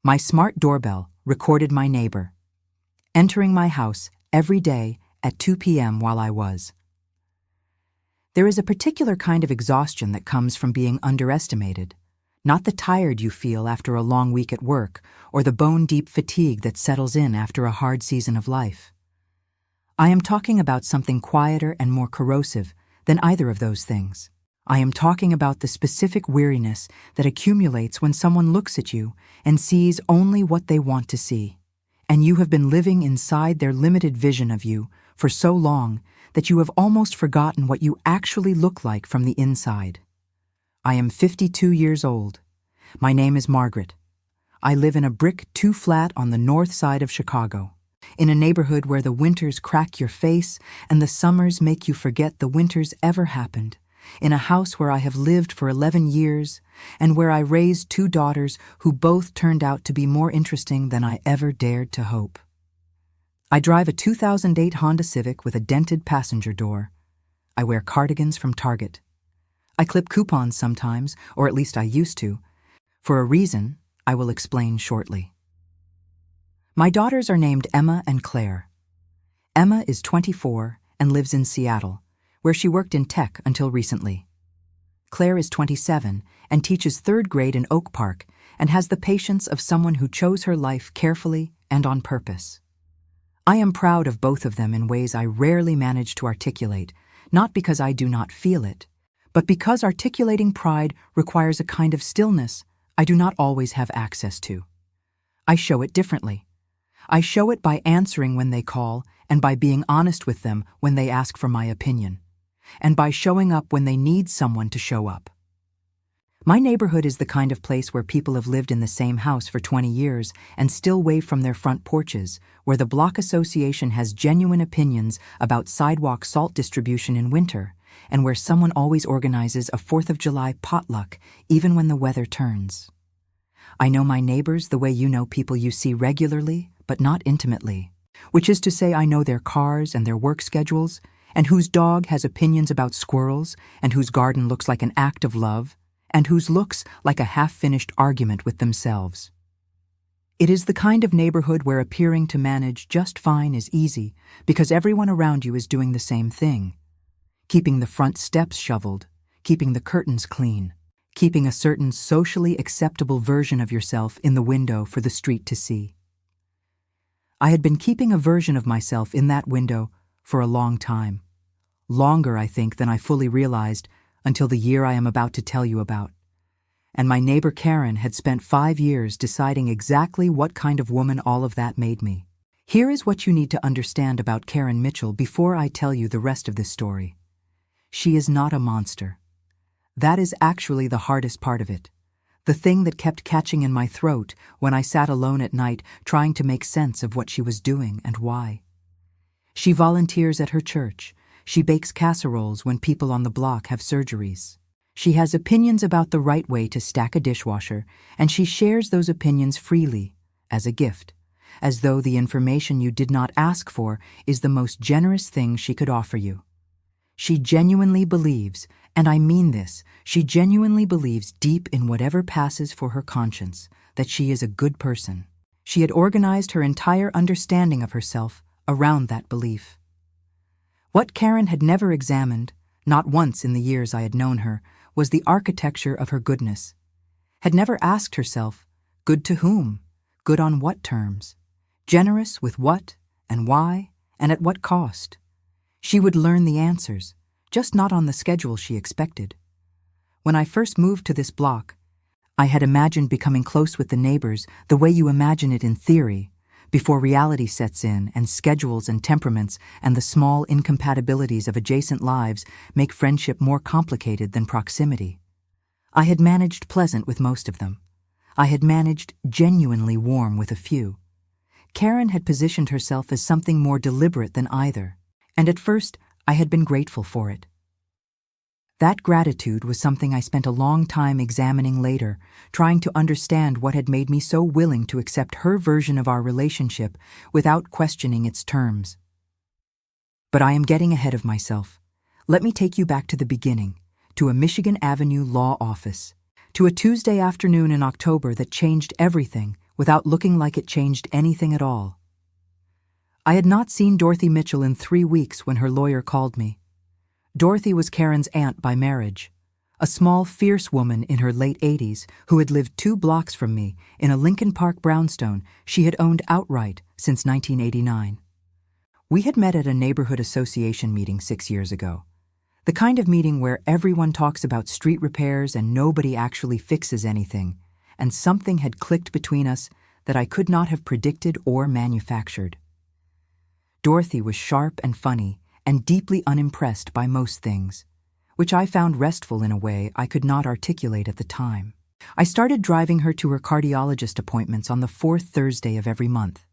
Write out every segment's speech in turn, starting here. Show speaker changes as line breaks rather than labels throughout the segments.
My smart doorbell recorded my neighbor entering my house every day at 2 p.m. while I was. There is a particular kind of exhaustion that comes from being underestimated, not the tired you feel after a long week at work or the bone-deep fatigue that settles in after a hard season of life. I am talking about something quieter and more corrosive than either of those things. I am talking about the specific weariness that accumulates when someone looks at you and sees only what they want to see, and you have been living inside their limited vision of you for so long that you have almost forgotten what you actually look like from the inside. I am 52 years old. My name is Margaret. I live in a brick 2-flat on the north side of Chicago, in a neighborhood where the winters crack your face and the summers make you forget the winters ever happened, in a house where I have lived for 11 years and where I raised 2 daughters who both turned out to be more interesting than I ever dared to hope. I drive a 2008 Honda Civic with a dented passenger door. I wear cardigans from Target. I clip coupons sometimes, or at least I used to, for a reason I will explain shortly. My daughters are named Emma and Claire. Emma is 24 and lives in Seattle, where she worked in tech until recently. Claire is 27 and teaches 3rd grade in Oak Park and has the patience of someone who chose her life carefully and on purpose. I am proud of both of them in ways I rarely manage to articulate, not because I do not feel it, but because articulating pride requires a kind of stillness I do not always have access to. I show it differently. I show it by answering when they call and by being honest with them when they ask for my opinion, and by showing up when they need someone to show up. My neighborhood is the kind of place where people have lived in the same house for 20 years and still wave from their front porches, where the block association has genuine opinions about sidewalk salt distribution in winter, and where someone always organizes a 4th of July potluck even when the weather turns. I know my neighbors the way you know people you see regularly, but not intimately, which is to say I know their cars and their work schedules, and whose dog has opinions about squirrels, and whose garden looks like an act of love, and whose looks like a half-finished argument with themselves. It is the kind of neighborhood where appearing to manage just fine is easy because everyone around you is doing the same thing. Keeping the front steps shoveled, keeping the curtains clean, keeping a certain socially acceptable version of yourself in the window for the street to see. I had been keeping a version of myself in that window for a long time. Longer, I think, than I fully realized until the year I am about to tell you about. And my neighbor Karen had spent 5 years deciding exactly what kind of woman all of that made me. Here is what you need to understand about Karen Mitchell before I tell you the rest of this story. She is not a monster. That is actually the hardest part of it. The thing that kept catching in my throat when I sat alone at night trying to make sense of what she was doing and why. She volunteers at her church. She bakes casseroles when people on the block have surgeries. She has opinions about the right way to stack a dishwasher, and she shares those opinions freely, as a gift, as though the information you did not ask for is the most generous thing she could offer you. She genuinely believes, and I mean this, she genuinely believes deep in whatever passes for her conscience, that she is a good person. She had organized her entire understanding of herself around that belief. What Karen had never examined, not once in the years I had known her, was the architecture of her goodness. Had never asked herself, good to whom? Good on what terms? Generous with what, and why, and at what cost? She would learn the answers, just not on the schedule she expected. When I first moved to this block, I had imagined becoming close with the neighbors the way you imagine it in theory, before reality sets in and schedules and temperaments and the small incompatibilities of adjacent lives make friendship more complicated than proximity. I had managed pleasant with most of them. I had managed genuinely warm with a few. Karen had positioned herself as something more deliberate than either, and at first I had been grateful for it. That gratitude was something I spent a long time examining later, trying to understand what had made me so willing to accept her version of our relationship without questioning its terms. But I am getting ahead of myself. Let me take you back to the beginning, to a Michigan Avenue law office, to a Tuesday afternoon in October that changed everything without looking like it changed anything at all. I had not seen Dorothy Mitchell in 3 weeks when her lawyer called me. Dorothy was Karen's aunt by marriage, a small, fierce woman in her late 80s who had lived 2 blocks from me in a Lincoln Park brownstone she had owned outright since 1989. We had met at a neighborhood association meeting 6 years ago, the kind of meeting where everyone talks about street repairs and nobody actually fixes anything, and something had clicked between us that I could not have predicted or manufactured. Dorothy was sharp and funny and deeply unimpressed by most things, which I found restful in a way I could not articulate at the time. I started driving her to her cardiologist appointments on the 4th Thursday of every month.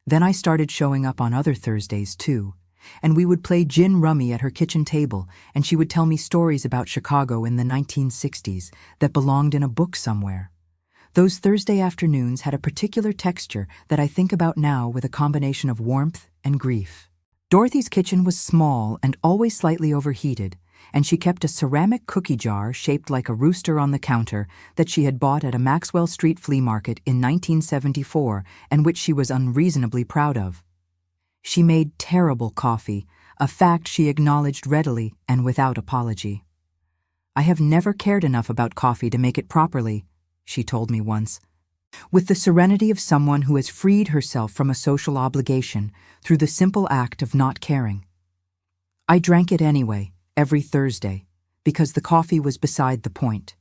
Then I started showing up on other Thursdays too, and we would play gin rummy at her kitchen table, and she would tell me stories about Chicago in the 1960s that belonged in a book somewhere. Those Thursday afternoons had a particular texture that I think about now with a combination of warmth and grief. Dorothy's kitchen was small and always slightly overheated, and she kept a ceramic cookie jar shaped like a rooster on the counter that she had bought at a Maxwell Street flea market in 1974 and which she was unreasonably proud of. She made terrible coffee, a fact she acknowledged readily and without apology. "I have never cared enough about coffee to make it properly," she told me once, with the serenity of someone who has freed herself from a social obligation through the simple act of not caring. I drank it anyway, every Thursday, because the coffee was beside the point.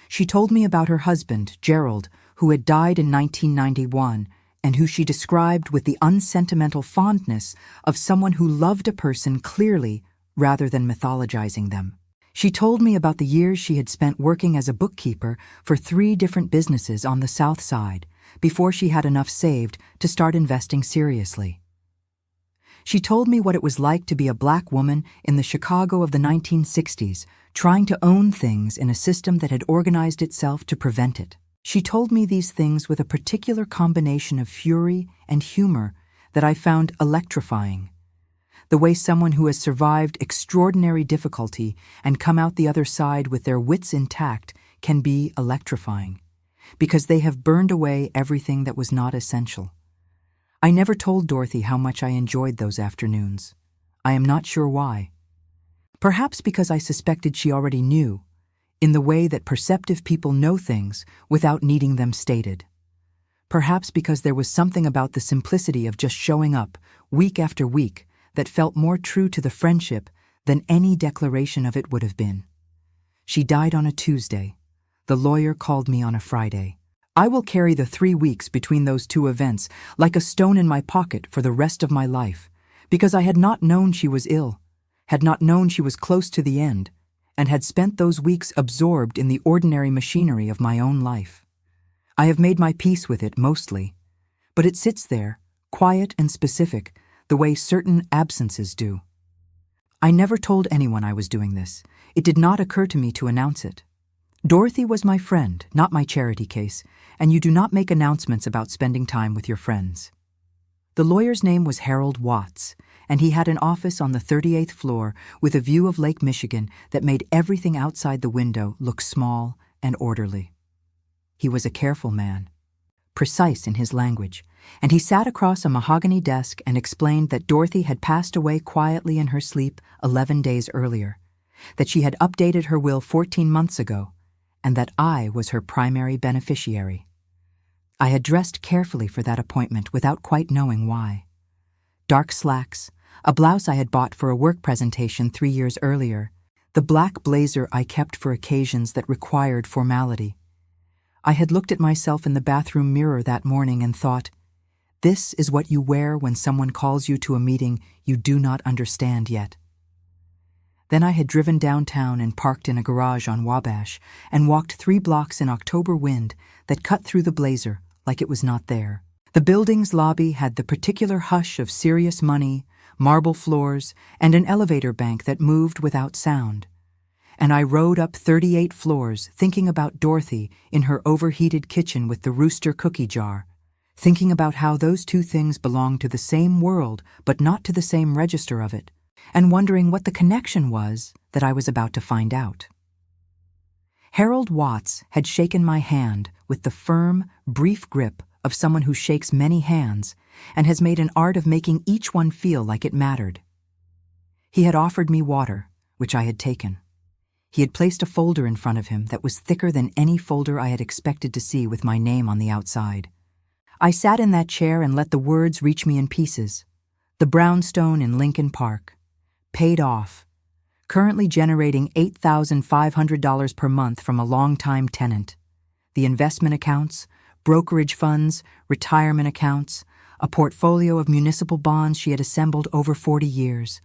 She told me about her husband, Gerald, who had died in 1991, and who she described with the unsentimental fondness of someone who loved a person clearly rather than mythologizing them. She told me about the years she had spent working as a bookkeeper for 3 different businesses on the South Side before she had enough saved to start investing seriously. She told me what it was like to be a black woman in the Chicago of the 1960s, trying to own things in a system that had organized itself to prevent it. She told me these things with a particular combination of fury and humor that I found electrifying. The way someone who has survived extraordinary difficulty and come out the other side with their wits intact can be electrifying, because they have burned away everything that was not essential. I never told Dorothy how much I enjoyed those afternoons. I am not sure why. Perhaps because I suspected she already knew, in the way that perceptive people know things without needing them stated. Perhaps because there was something about the simplicity of just showing up, week after week, that felt more true to the friendship than any declaration of it would have been. She died on a Tuesday. The lawyer called me on a Friday. I will carry the 3 weeks between those 2 events like a stone in my pocket for the rest of my life, because I had not known she was ill, had not known she was close to the end, and had spent those weeks absorbed in the ordinary machinery of my own life. I have made my peace with it mostly, but it sits there, quiet and specific, the way certain absences do. I never told anyone I was doing this. It did not occur to me to announce it. Dorothy was my friend, not my charity case, and you do not make announcements about spending time with your friends. The lawyer's name was Harold Watts, and he had an office on the 38th floor with a view of Lake Michigan that made everything outside the window look small and orderly. He was a careful man, precise in his language, and he sat across a mahogany desk and explained that Dorothy had passed away quietly in her sleep 11 days earlier, that she had updated her will 14 months ago, and that I was her primary beneficiary. I had dressed carefully for that appointment without quite knowing why. Dark slacks, a blouse I had bought for a work presentation 3 years earlier, the black blazer I kept for occasions that required formality. I had looked at myself in the bathroom mirror that morning and thought, this is what you wear when someone calls you to a meeting you do not understand yet. Then I had driven downtown and parked in a garage on Wabash and walked 3 blocks in October wind that cut through the blazer like it was not there. The building's lobby had the particular hush of serious money, marble floors, and an elevator bank that moved without sound. And I rode up 38 floors thinking about Dorothy in her overheated kitchen with the rooster cookie jar, thinking about how those 2 things belonged to the same world but not to the same register of it, and wondering what the connection was that I was about to find out. Harold Watts had shaken my hand with the firm, brief grip of someone who shakes many hands and has made an art of making each one feel like it mattered. He had offered me water, which I had taken. He had placed a folder in front of him that was thicker than any folder I had expected to see with my name on the outside. I sat in that chair and let the words reach me in pieces. The brownstone in Lincoln Park. Paid off. Currently generating $8,500 per month from a long-time tenant. The investment accounts, brokerage funds, retirement accounts, a portfolio of municipal bonds she had assembled over 40 years.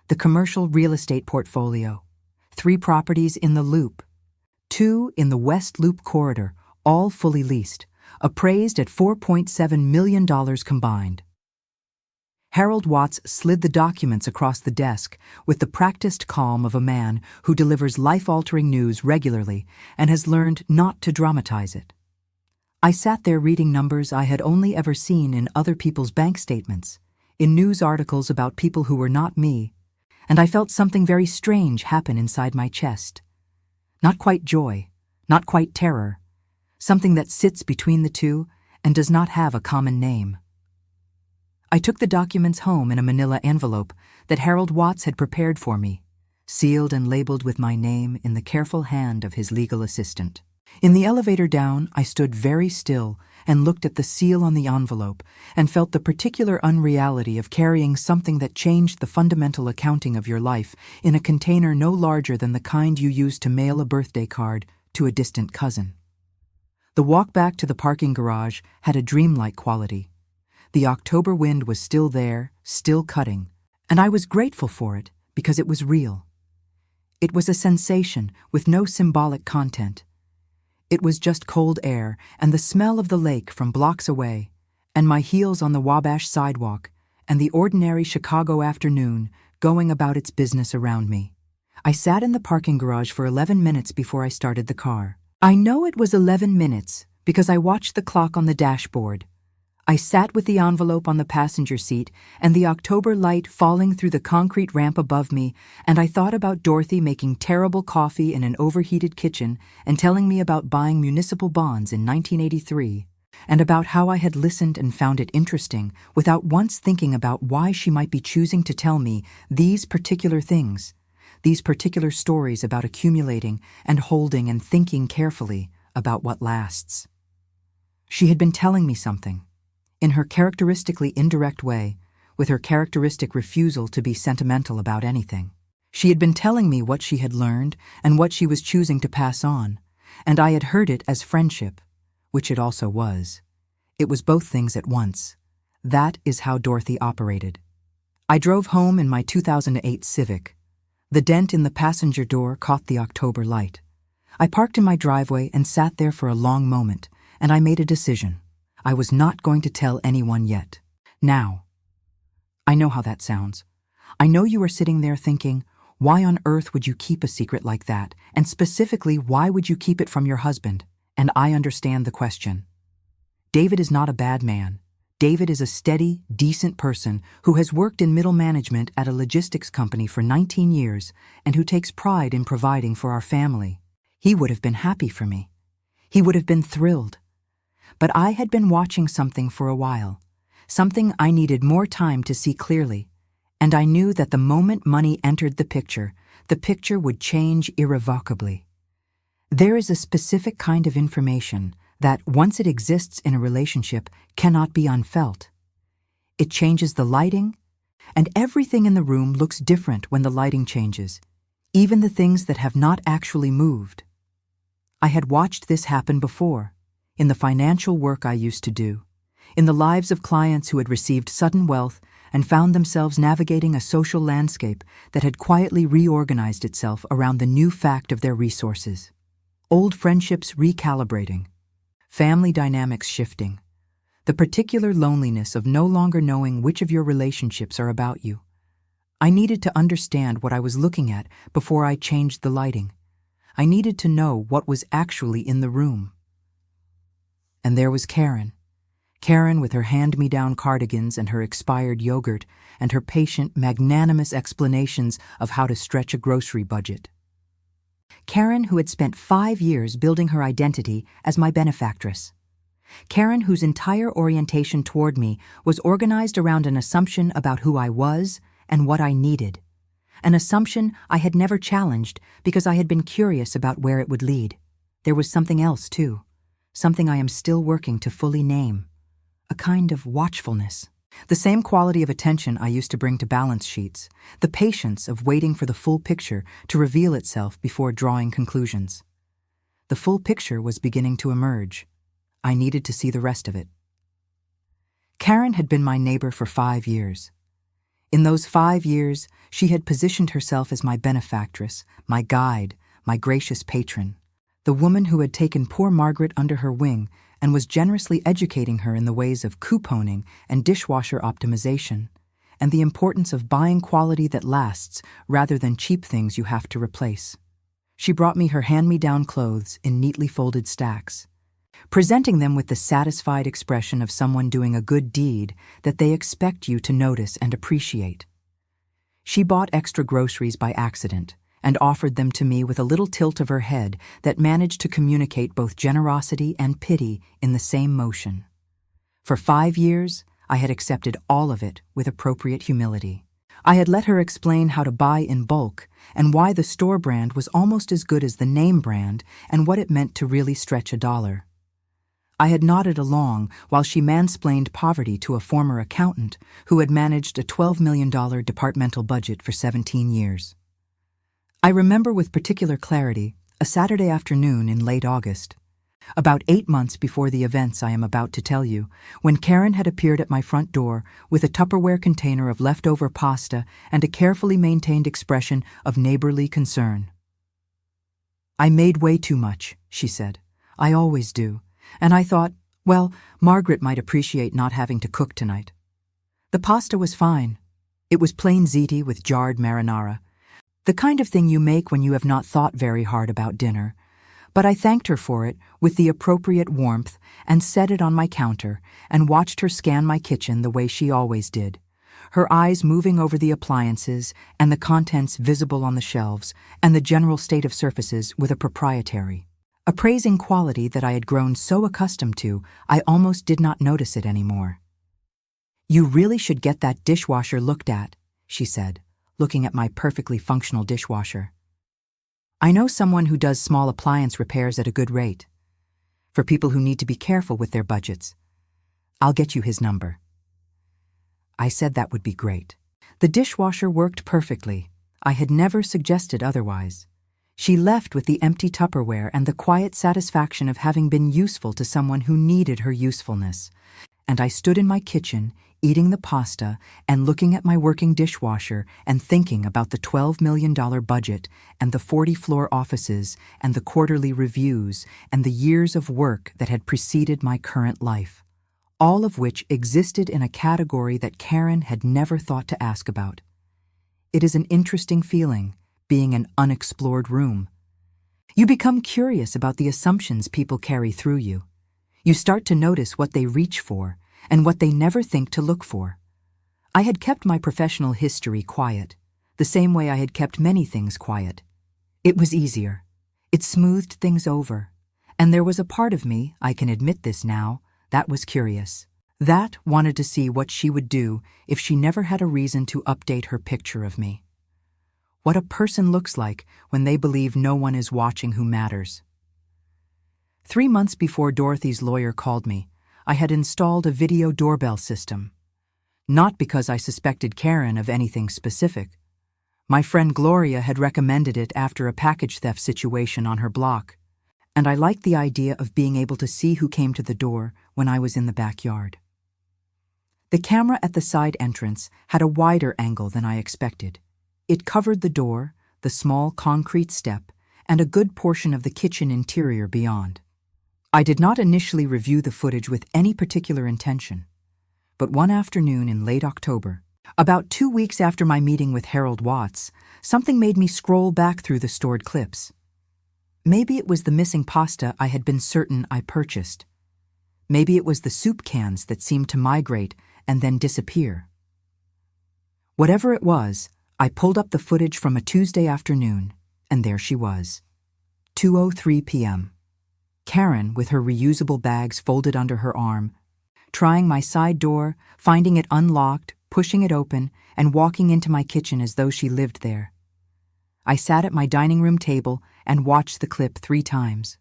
The commercial real estate portfolio. 3 properties in the Loop. 2 in the West Loop corridor, all fully leased, appraised at $4.7 million combined. Harold Watts slid the documents across the desk with the practiced calm of a man who delivers life-altering news regularly and has learned not to dramatize it. I sat there reading numbers I had only ever seen in other people's bank statements, in news articles about people who were not me, and I felt something very strange happen inside my chest. Not quite joy, not quite terror, something that sits between the two and does not have a common name. I took the documents home in a manila envelope that Harold Watts had prepared for me, sealed and labeled with my name in the careful hand of his legal assistant. In the elevator down, I stood very still and looked at the seal on the envelope and felt the particular unreality of carrying something that changed the fundamental accounting of your life in a container no larger than the kind you use to mail a birthday card to a distant cousin. The walk back to the parking garage had a dreamlike quality. The October wind was still there, still cutting, and I was grateful for it because it was real. It was a sensation with no symbolic content. It was just cold air and the smell of the lake from blocks away, and my heels on the Wabash sidewalk, and the ordinary Chicago afternoon going about its business around me. I sat in the parking garage for 11 minutes before I started the car. I know it was 11 minutes because I watched the clock on the dashboard. I sat with the envelope on the passenger seat and the October light falling through the concrete ramp above me, and I thought about Dorothy making terrible coffee in an overheated kitchen and telling me about buying municipal bonds in 1983, and about how I had listened and found it interesting without once thinking about why she might be choosing to tell me these particular things, these particular stories about accumulating and holding and thinking carefully about what lasts. She had been telling me something. In her characteristically indirect way, with her characteristic refusal to be sentimental about anything. She had been telling me what she had learned and what she was choosing to pass on, and I had heard it as friendship, which it also was. It was both things at once. That is how Dorothy operated. I drove home in my 2008 Civic. The dent in the passenger door caught the October light. I parked in my driveway and sat there for a long moment, and I made a decision. I was not going to tell anyone yet. Now. I know how that sounds. I know you are sitting there thinking, why on earth would you keep a secret like that? And specifically, why would you keep it from your husband? And I understand the question. David is not a bad man. David is a steady, decent person who has worked in middle management at a logistics company for 19 years and who takes pride in providing for our family. He would have been happy for me. He would have been thrilled. But I had been watching something for a while, something I needed more time to see clearly, and I knew that the moment money entered the picture would change irrevocably. There is a specific kind of information that, once it exists in a relationship, cannot be unfelt. It changes the lighting, and everything in the room looks different when the lighting changes, even the things that have not actually moved. I had watched this happen before. In the financial work I used to do, in the lives of clients who had received sudden wealth and found themselves navigating a social landscape that had quietly reorganized itself around the new fact of their resources. Old friendships recalibrating, family dynamics shifting, the particular loneliness of no longer knowing which of your relationships are about you. I needed to understand what I was looking at before I changed the lighting. I needed to know what was actually in the room. And there was Karen. Karen with her hand-me-down cardigans and her expired yogurt and her patient, magnanimous explanations of how to stretch a grocery budget. Karen who had spent 5 years building her identity as my benefactress. Karen, whose entire orientation toward me was organized around an assumption about who I was and what I needed. An assumption I had never challenged because I had been curious about where it would lead. There was something else, too. Something I am still working to fully name. A kind of watchfulness. The same quality of attention I used to bring to balance sheets. The patience of waiting for the full picture to reveal itself before drawing conclusions. The full picture was beginning to emerge. I needed to see the rest of it. Karen had been my neighbor for 5 years. In those 5 years, she had positioned herself as my benefactress, my guide, my gracious patron, the woman who had taken poor Margaret under her wing and was generously educating her in the ways of couponing and dishwasher optimization, and the importance of buying quality that lasts rather than cheap things you have to replace. She brought me her hand-me-down clothes in neatly folded stacks, presenting them with the satisfied expression of someone doing a good deed that they expect you to notice and appreciate. She bought extra groceries by accident and offered them to me with a little tilt of her head that managed to communicate both generosity and pity in the same motion. For 5 years, I had accepted all of it with appropriate humility. I had let her explain how to buy in bulk and why the store brand was almost as good as the name brand and what it meant to really stretch a dollar. I had nodded along while she mansplained poverty to a former accountant who had managed a $12 million departmental budget for 17 years. I remember with particular clarity a Saturday afternoon in late August, about 8 months before the events I am about to tell you, when Karen had appeared at my front door with a Tupperware container of leftover pasta and a carefully maintained expression of neighborly concern. "I made way too much," she said. "I always do. And I thought, well, Margaret might appreciate not having to cook tonight." The pasta was fine. It was plain ziti with jarred marinara, the kind of thing you make when you have not thought very hard about dinner. But I thanked her for it with the appropriate warmth and set it on my counter and watched her scan my kitchen the way she always did, her eyes moving over the appliances and the contents visible on the shelves and the general state of surfaces with a proprietary, appraising quality that I had grown so accustomed to I almost did not notice it anymore. "You really should get that dishwasher looked at," she said, looking at my perfectly functional dishwasher. "I know someone who does small appliance repairs at a good rate. For people who need to be careful with their budgets. I'll get you his number." I said that would be great. The dishwasher worked perfectly. I had never suggested otherwise. She left with the empty Tupperware and the quiet satisfaction of having been useful to someone who needed her usefulness. And I stood in my kitchen, eating the pasta and looking at my working dishwasher and thinking about the $12 million budget and the 40 floor offices and the quarterly reviews and the years of work that had preceded my current life, all of which existed in a category that Karen had never thought to ask about. It is an interesting feeling, being an unexplored room. You become curious about the assumptions people carry through you. You start to notice what they reach for and what they never think to look for. I had kept my professional history quiet, the same way I had kept many things quiet. It was easier. It smoothed things over. And there was a part of me, I can admit this now, that was curious. That wanted to see what she would do if she never had a reason to update her picture of me. What a person looks like when they believe no one is watching who matters. 3 months before Dorothy's lawyer called me, I had installed a video doorbell system. Not because I suspected Karen of anything specific. My friend Gloria had recommended it after a package theft situation on her block, and I liked the idea of being able to see who came to the door when I was in the backyard. The camera at the side entrance had a wider angle than I expected. It covered the door, the small concrete step, and a good portion of the kitchen interior beyond. I did not initially review the footage with any particular intention, but one afternoon in late October, about 2 weeks after my meeting with Harold Watts, something made me scroll back through the stored clips. Maybe it was the missing pasta I had been certain I purchased. Maybe it was the soup cans that seemed to migrate and then disappear. Whatever it was, I pulled up the footage from a Tuesday afternoon, and there she was. 2:03 p.m. Karen, with her reusable bags folded under her arm, trying my side door, finding it unlocked, pushing it open, and walking into my kitchen as though she lived there. I sat at my dining room table and watched the clip 3 times.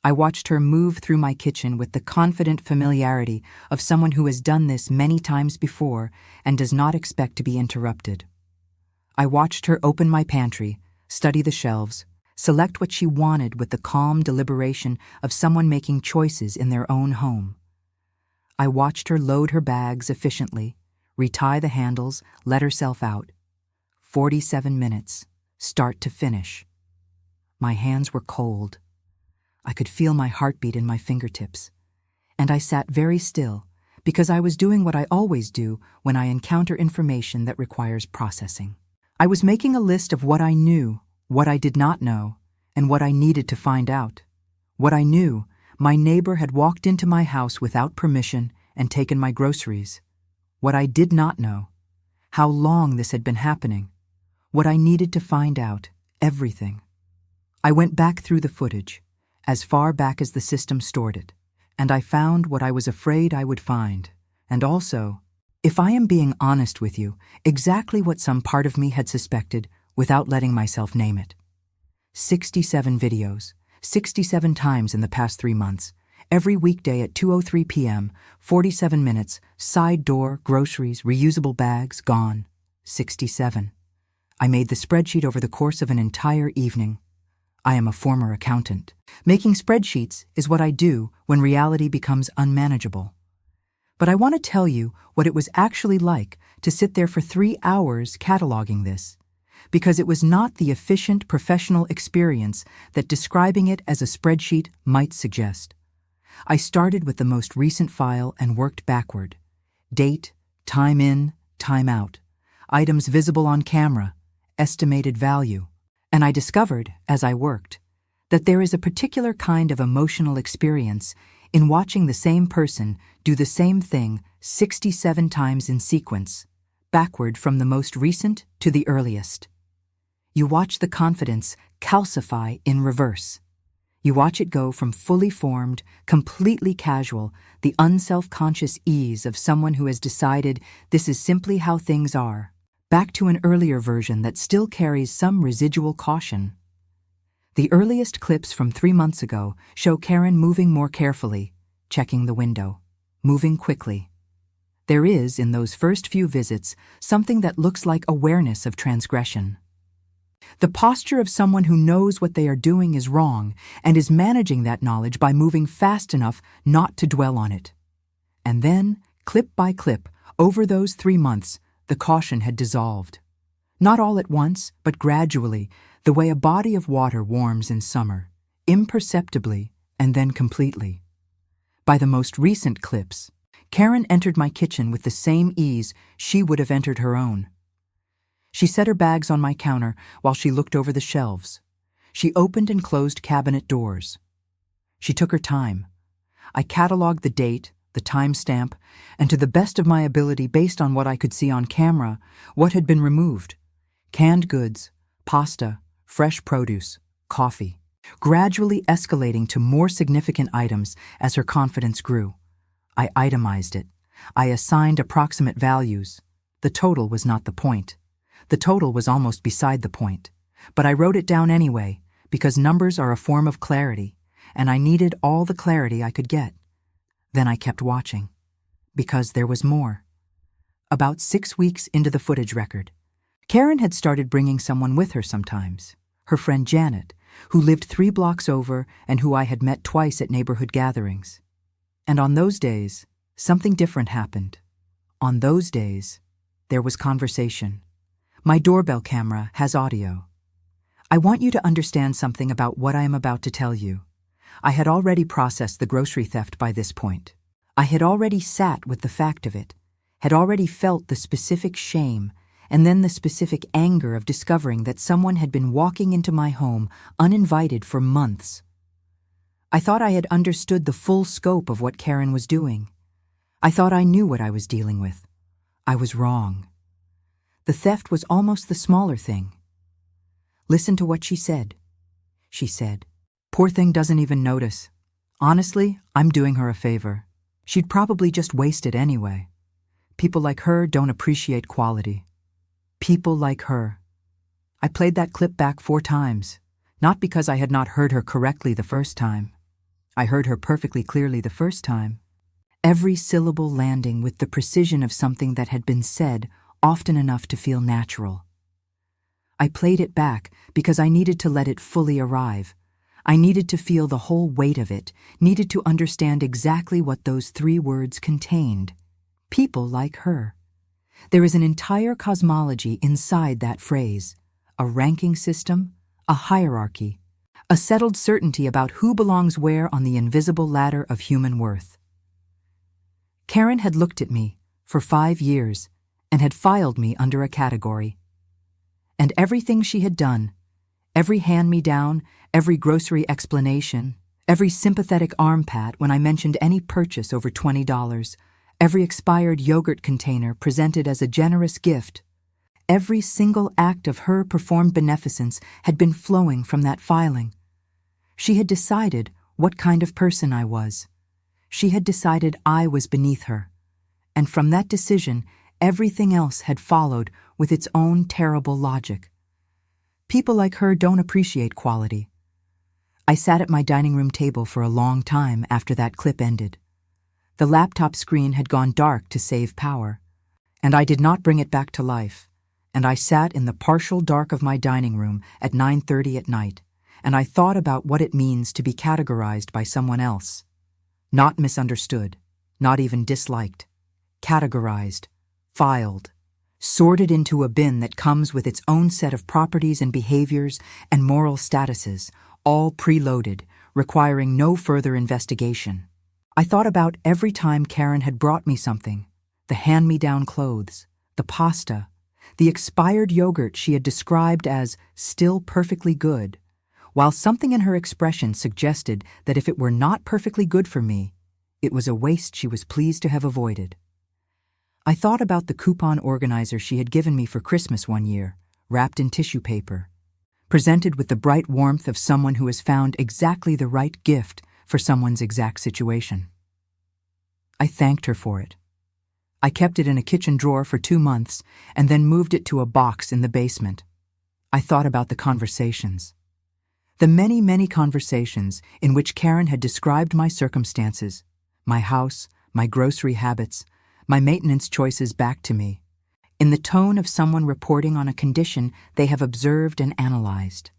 I watched her move through my kitchen with the confident familiarity of someone who has done this many times before and does not expect to be interrupted. I watched her open my pantry, study the shelves, select what she wanted with the calm deliberation of someone making choices in their own home. I watched her load her bags efficiently, retie the handles, let herself out. 47 minutes, start to finish. My hands were cold. I could feel my heartbeat in my fingertips. And I sat very still, because I was doing what I always do when I encounter information that requires processing. I was making a list of what I knew, what I did not know, and what I needed to find out. What I knew, my neighbor had walked into my house without permission and taken my groceries. What I did not know, how long this had been happening. What I needed to find out, everything. I went back through the footage, as far back as the system stored it, and I found what I was afraid I would find, and also, if I am being honest with you, exactly what some part of me had suspected without letting myself name it. 67 videos, 67 times in the past 3 months, every weekday at 2:03 p.m., 47 minutes, side door, groceries, reusable bags, gone. 67. I made the spreadsheet over the course of an entire evening. I am a former accountant. Making spreadsheets is what I do when reality becomes unmanageable. But I want to tell you what it was actually like to sit there for 3 hours cataloging this, because it was not the efficient professional experience that describing it as a spreadsheet might suggest. I started with the most recent file and worked backward. Date, time in, time out, items visible on camera, estimated value. And I discovered, as I worked, that there is a particular kind of emotional experience in watching the same person do the same thing 67 times in sequence, backward from the most recent to the earliest. You watch the confidence calcify in reverse. You watch it go from fully formed, completely casual, the unself-conscious ease of someone who has decided this is simply how things are, back to an earlier version that still carries some residual caution. The earliest clips from 3 months ago show Karen moving more carefully, checking the window, moving quickly. There is, in those first few visits, something that looks like awareness of transgression. The posture of someone who knows what they are doing is wrong and is managing that knowledge by moving fast enough not to dwell on it. And then, clip by clip, over those 3 months, the caution had dissolved. Not all at once, but gradually, the way a body of water warms in summer, imperceptibly and then completely. By the most recent clips, Karen entered my kitchen with the same ease she would have entered her own. She set her bags on my counter while she looked over the shelves. She opened and closed cabinet doors. She took her time. I cataloged the date, the timestamp, and to the best of my ability based on what I could see on camera, what had been removed. Canned goods, pasta, fresh produce, coffee, gradually escalating to more significant items as her confidence grew. I itemized it. I assigned approximate values. The total was not the point. The total was almost beside the point. But I wrote it down anyway, because numbers are a form of clarity, and I needed all the clarity I could get. Then I kept watching, because there was more. About 6 weeks into the footage record, Karen had started bringing someone with her sometimes, her friend Janet, who lived 3 blocks over and who I had met twice at neighborhood gatherings. And on those days, something different happened. On those days, there was conversation. My doorbell camera has audio. I want you to understand something about what I am about to tell you. I had already processed the grocery theft by this point. I had already sat with the fact of it, had already felt the specific shame, and then the specific anger of discovering that someone had been walking into my home uninvited for months. I thought I had understood the full scope of what Karen was doing. I thought I knew what I was dealing with. I was wrong. The theft was almost the smaller thing. Listen to what she said. She said, "Poor thing doesn't even notice. Honestly, I'm doing her a favor. She'd probably just waste it anyway. People like her don't appreciate quality. People like her. I played that clip back 4 times, not because I had not heard her correctly the first time. I heard her perfectly clearly the first time. Every syllable landing with the precision of something that had been said often enough to feel natural. I played it back because I needed to let it fully arrive. I needed to feel the whole weight of it, needed to understand exactly what those 3 words contained. People like her. There is an entire cosmology inside that phrase, a ranking system, a hierarchy, a settled certainty about who belongs where on the invisible ladder of human worth. Karen had looked at me for 5 years and had filed me under a category. And everything she had done, every hand-me-down, every grocery explanation, every sympathetic arm pat when I mentioned any purchase over $20, every expired yogurt container presented as a generous gift, every single act of her performed beneficence had been flowing from that filing. She had decided what kind of person I was. She had decided I was beneath her. And from that decision, everything else had followed with its own terrible logic. People like her don't appreciate quality. I sat at my dining room table for a long time after that clip ended. The laptop screen had gone dark to save power, and I did not bring it back to life, and I sat in the partial dark of my dining room at 9:30 at night, and I thought about what it means to be categorized by someone else. Not misunderstood, not even disliked. Categorized, filed, sorted into a bin that comes with its own set of properties and behaviors and moral statuses, all preloaded, requiring no further investigation. I thought about every time Karen had brought me something, the hand-me-down clothes, the pasta, the expired yogurt she had described as still perfectly good, while something in her expression suggested that if it were not perfectly good for me, it was a waste she was pleased to have avoided. I thought about the coupon organizer she had given me for Christmas one year, wrapped in tissue paper, presented with the bright warmth of someone who has found exactly the right gift for someone's exact situation. I thanked her for it. I kept it in a kitchen drawer for 2 months and then moved it to a box in the basement. I thought about the conversations. The many, many conversations in which Karen had described my circumstances, my house, my grocery habits, my maintenance choices back to me, in the tone of someone reporting on a condition they have observed and analyzed.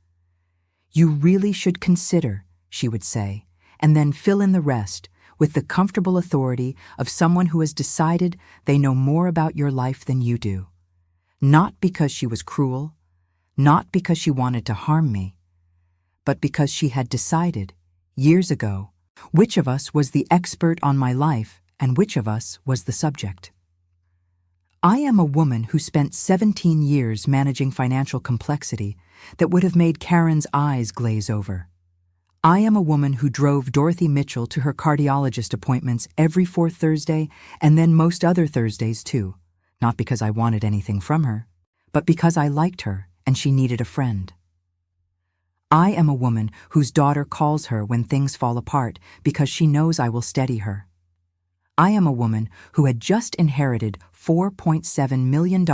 You really should consider, she would say, and then fill in the rest with the comfortable authority of someone who has decided they know more about your life than you do. Not because she was cruel, not because she wanted to harm me, but because she had decided, years ago, which of us was the expert on my life and which of us was the subject. I am a woman who spent 17 years managing financial complexity that would have made Karen's eyes glaze over. I am a woman who drove Dorothy Mitchell to her cardiologist appointments every 4th Thursday and then most other Thursdays too, not because I wanted anything from her, but because I liked her and she needed a friend. I am a woman whose daughter calls her when things fall apart because she knows I will steady her. I am a woman who had just inherited $4.7 million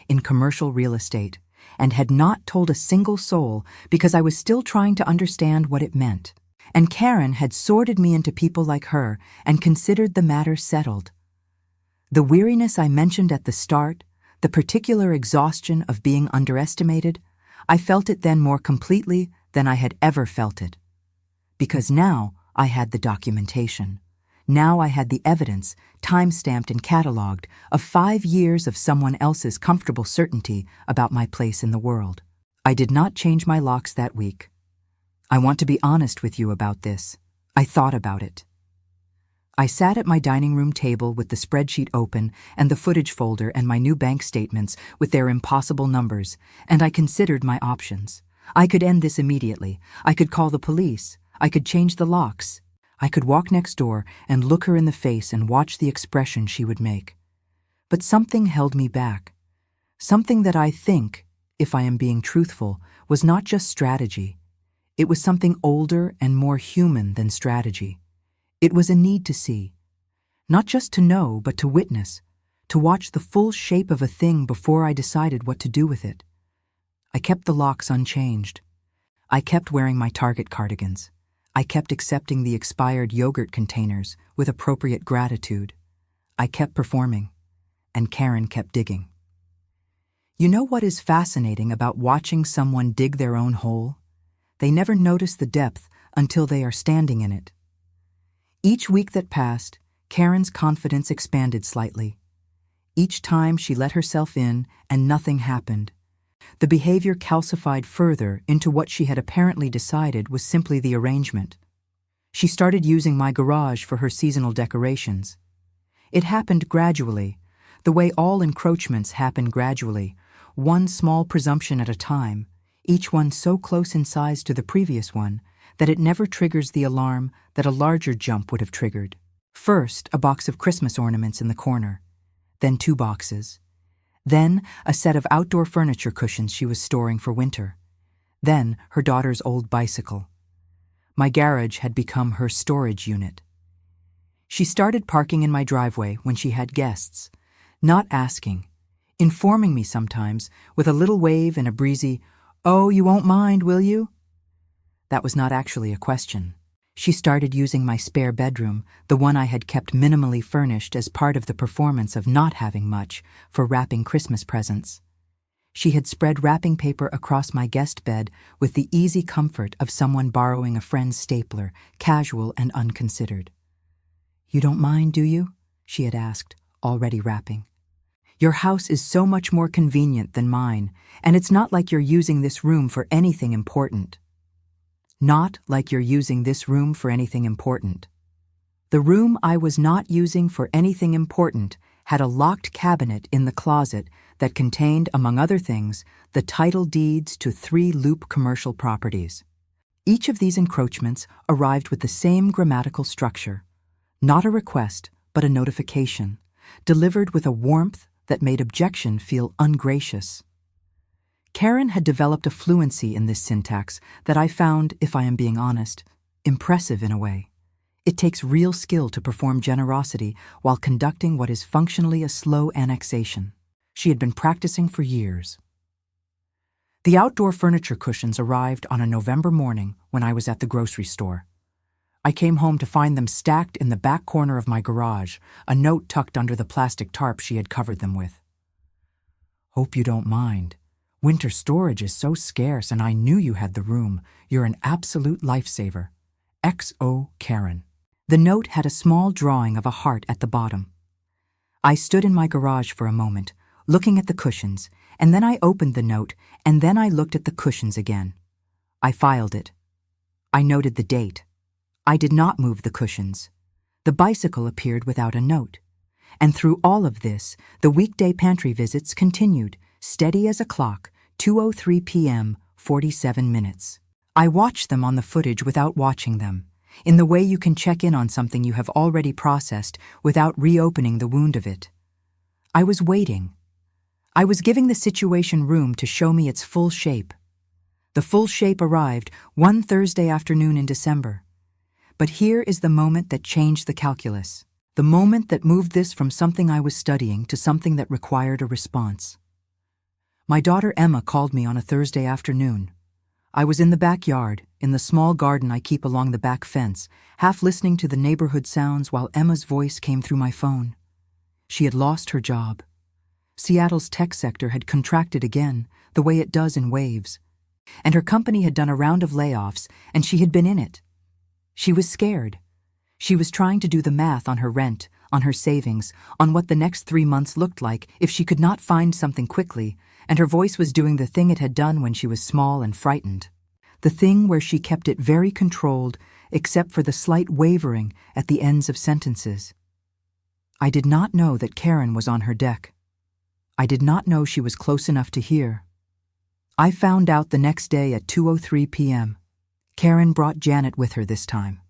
in commercial real estate and had not told a single soul because I was still trying to understand what it meant. And Karen had sorted me into people like her and considered the matter settled. The weariness I mentioned at the start, the particular exhaustion of being underestimated, I felt it then more completely than I had ever felt it. Because now I had the documentation. Now I had the evidence, time-stamped and catalogued, of 5 years of someone else's comfortable certainty about my place in the world. I did not change my locks that week. I want to be honest with you about this. I thought about it. I sat at my dining room table with the spreadsheet open and the footage folder and my new bank statements with their impossible numbers, and I considered my options. I could end this immediately. I could call the police. I could change the locks. I could walk next door and look her in the face and watch the expression she would make. But something held me back. Something that I think, if I am being truthful, was not just strategy. It was something older and more human than strategy. It was a need to see, not just to know, but to witness, to watch the full shape of a thing before I decided what to do with it. I kept the locks unchanged. I kept wearing my Target cardigans. I kept accepting the expired yogurt containers with appropriate gratitude. I kept performing, and Karen kept digging. You know what is fascinating about watching someone dig their own hole? They never notice the depth until they are standing in it. Each week that passed, Karen's confidence expanded slightly. Each time she let herself in and nothing happened, the behavior calcified further into what she had apparently decided was simply the arrangement. She started using my garage for her seasonal decorations. It happened gradually, the way all encroachments happen gradually, one small presumption at a time, each one so close in size to the previous one that it never triggers the alarm that a larger jump would have triggered. First, a box of Christmas ornaments in the corner, then 2 boxes, then a set of outdoor furniture cushions she was storing for winter, then her daughter's old bicycle. My garage had become her storage unit. She started parking in my driveway when she had guests, not asking, informing me sometimes with a little wave and a breezy, "Oh, you won't mind, will you?" That was not actually a question. She started using my spare bedroom, the one I had kept minimally furnished as part of the performance of not having much, for wrapping Christmas presents. She had spread wrapping paper across my guest bed with the easy comfort of someone borrowing a friend's stapler, casual and unconsidered. "You don't mind, do you?" she had asked, already wrapping. "Your house is so much more convenient than mine, and it's not like you're using this room for anything important." Not like you're using this room for anything important. The room I was not using for anything important had a locked cabinet in the closet that contained, among other things, the title deeds to 3 Loop commercial properties. Each of these encroachments arrived with the same grammatical structure, not a request, but a notification, delivered with a warmth that made objection feel ungracious. Karen had developed a fluency in this syntax that I found, if I am being honest, impressive in a way. It takes real skill to perform generosity while conducting what is functionally a slow annexation. She had been practicing for years. The outdoor furniture cushions arrived on a November morning when I was at the grocery store. I came home to find them stacked in the back corner of my garage, a note tucked under the plastic tarp she had covered them with. "Hope you don't mind. Winter storage is so scarce and I knew you had the room. You're an absolute lifesaver. XO Karen." The note had a small drawing of a heart at the bottom. I stood in my garage for a moment, looking at the cushions, and then I opened the note, and then I looked at the cushions again. I filed it. I noted the date. I did not move the cushions. The bicycle appeared without a note. And through all of this, the weekday pantry visits continued, steady as a clock, 2:03 p.m., 47 minutes. I watched them on the footage without watching them, in the way you can check in on something you have already processed without reopening the wound of it. I was waiting. I was giving the situation room to show me its full shape. The full shape arrived one Thursday afternoon in December. But here is the moment that changed the calculus, the moment that moved this from something I was studying to something that required a response. My daughter Emma called me on a Thursday afternoon. I was in the backyard, in the small garden I keep along the back fence, half listening to the neighborhood sounds while Emma's voice came through my phone. She had lost her job. Seattle's tech sector had contracted again, the way it does in waves. And her company had done a round of layoffs, and she had been in it. She was scared. She was trying to do the math on her rent, on her savings, on what the next 3 months looked like if she could not find something quickly, and her voice was doing the thing it had done when she was small and frightened. The thing where she kept it very controlled, except for the slight wavering at the ends of sentences. I did not know that Karen was on her deck. I did not know she was close enough to hear. I found out the next day at 2:03 p.m. Karen brought Janet with her this time.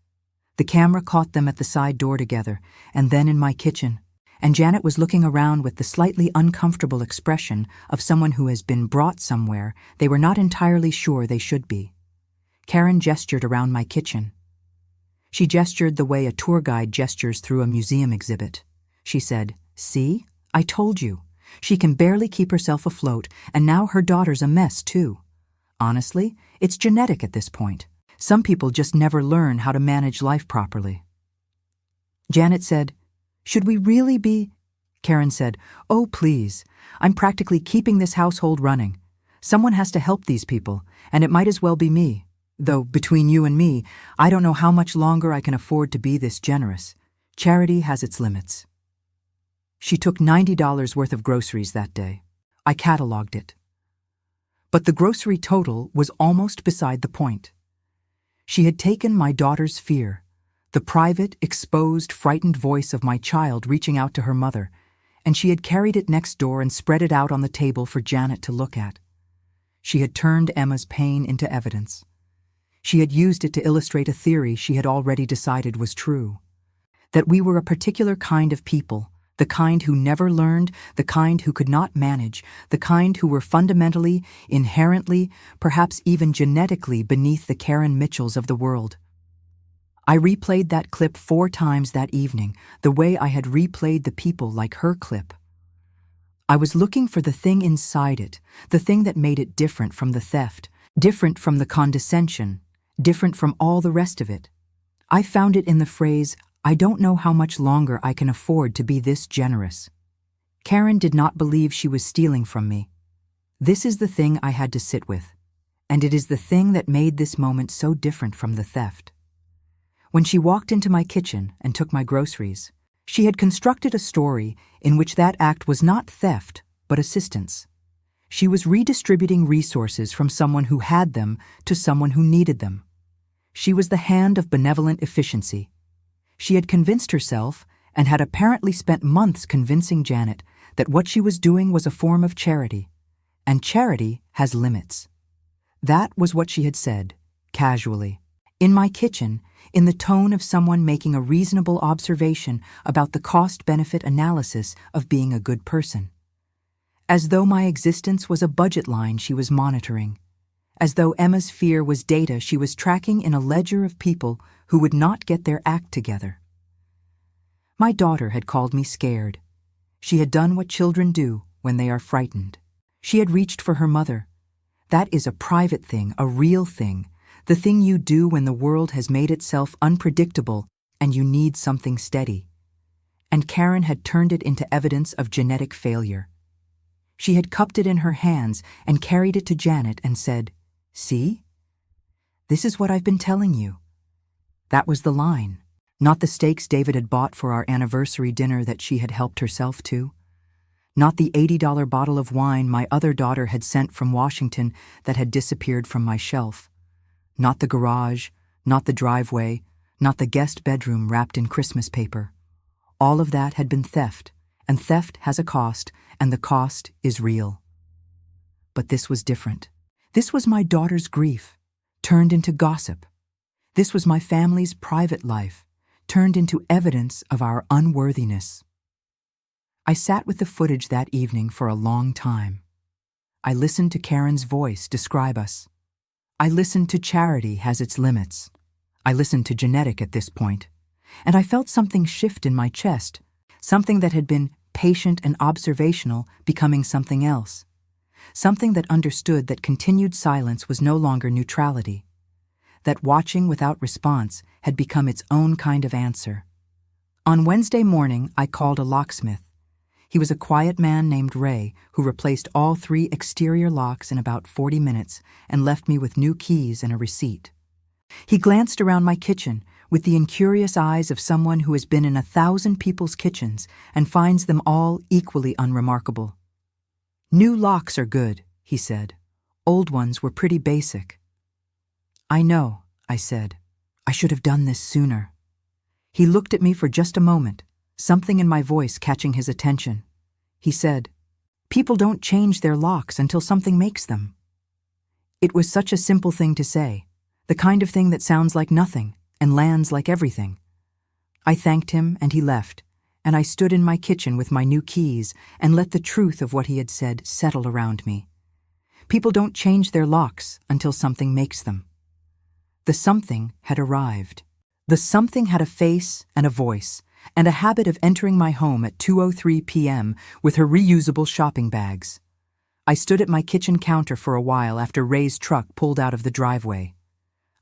The camera caught them at the side door together, and then in my kitchen, and Janet was looking around with the slightly uncomfortable expression of someone who has been brought somewhere they were not entirely sure they should be. Karen gestured around my kitchen. She gestured the way a tour guide gestures through a museum exhibit. She said, "See? I told you. She can barely keep herself afloat, and now her daughter's a mess, too. Honestly, it's genetic at this point. Some people just never learn how to manage life properly." Janet said, "Should we really be—" Karen said, "Oh, please. I'm practically keeping this household running. Someone has to help these people, and it might as well be me. Though, between you and me, I don't know how much longer I can afford to be this generous. Charity has its limits." She took $90 worth of groceries that day. I cataloged it. But the grocery total was almost beside the point. She had taken my daughter's fear, the private, exposed, frightened voice of my child reaching out to her mother, and she had carried it next door and spread it out on the table for Janet to look at. She had turned Emma's pain into evidence. She had used it to illustrate a theory she had already decided was true. That we were a particular kind of people, the kind who never learned, the kind who could not manage, the kind who were fundamentally, inherently, perhaps even genetically beneath the Karen Mitchells of the world. I replayed that clip 4 times that evening, the way I had replayed the people like her clip. I was looking for the thing inside it, the thing that made it different from the theft, different from the condescension, different from all the rest of it. I found it in the phrase, "I don't know how much longer I can afford to be this generous." Karen did not believe she was stealing from me. This is the thing I had to sit with, and it is the thing that made this moment so different from the theft. When she walked into my kitchen and took my groceries, she had constructed a story in which that act was not theft, but assistance. She was redistributing resources from someone who had them to someone who needed them. She was the hand of benevolent efficiency. She had convinced herself, and had apparently spent months convincing Janet, that what she was doing was a form of charity, and charity has limits. That was what she had said, casually, in my kitchen, in the tone of someone making a reasonable observation about the cost-benefit analysis of being a good person. As though my existence was a budget line she was monitoring. As though Emma's fear was data she was tracking in a ledger of people who would not get their act together. My daughter had called me scared. She had done what children do when they are frightened. She had reached for her mother. That is a private thing, a real thing, the thing you do when the world has made itself unpredictable and you need something steady. And Karen had turned it into evidence of genetic failure. She had cupped it in her hands and carried it to Janet and said, "See? This is what I've been telling you." That was the line, not the steaks David had bought for our anniversary dinner that she had helped herself to. Not the $80 bottle of wine my other daughter had sent from Washington that had disappeared from my shelf. Not the garage, not the driveway, not the guest bedroom wrapped in Christmas paper. All of that had been theft, and theft has a cost, and the cost is real. But this was different. This was my daughter's grief, turned into gossip. This was my family's private life, turned into evidence of our unworthiness. I sat with the footage that evening for a long time. I listened to Karen's voice describe us. I listened to charity has its limits. I listened to genetic at this point, and I felt something shift in my chest, something that had been patient and observational becoming something else, something that understood that continued silence was no longer neutrality, that watching without response had become its own kind of answer. On Wednesday morning, I called a locksmith. He was a quiet man named Ray who replaced all 3 exterior locks in about 40 minutes and left me with new keys and a receipt. He glanced around my kitchen with the incurious eyes of someone who has been in 1,000 people's kitchens and finds them all equally unremarkable. "New locks are good," he said. "Old ones were pretty basic." "I know," I said. "I should have done this sooner." He looked at me for just a moment, something in my voice catching his attention. He said, "People don't change their locks until something makes them." It was such a simple thing to say, the kind of thing that sounds like nothing and lands like everything. I thanked him and he left, and I stood in my kitchen with my new keys and let the truth of what he had said settle around me. People don't change their locks until something makes them. The something had arrived. The something had a face and a voice, and a habit of entering my home at 2:03 p.m. with her reusable shopping bags. I stood at my kitchen counter for a while after Ray's truck pulled out of the driveway.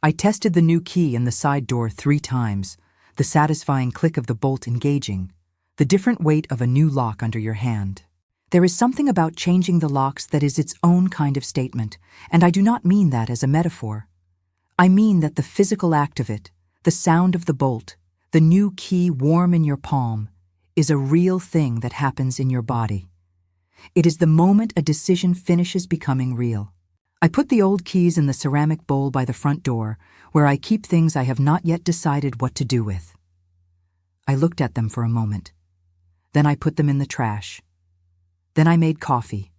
I tested the new key in the side door 3 times, the satisfying click of the bolt engaging, the different weight of a new lock under your hand. There is something about changing the locks that is its own kind of statement, and I do not mean that as a metaphor. I mean that the physical act of it, the sound of the bolt, the new key warm in your palm, is a real thing that happens in your body. It is the moment a decision finishes becoming real. I put the old keys in the ceramic bowl by the front door, where I keep things I have not yet decided what to do with. I looked at them for a moment. Then I put them in the trash. Then I made coffee.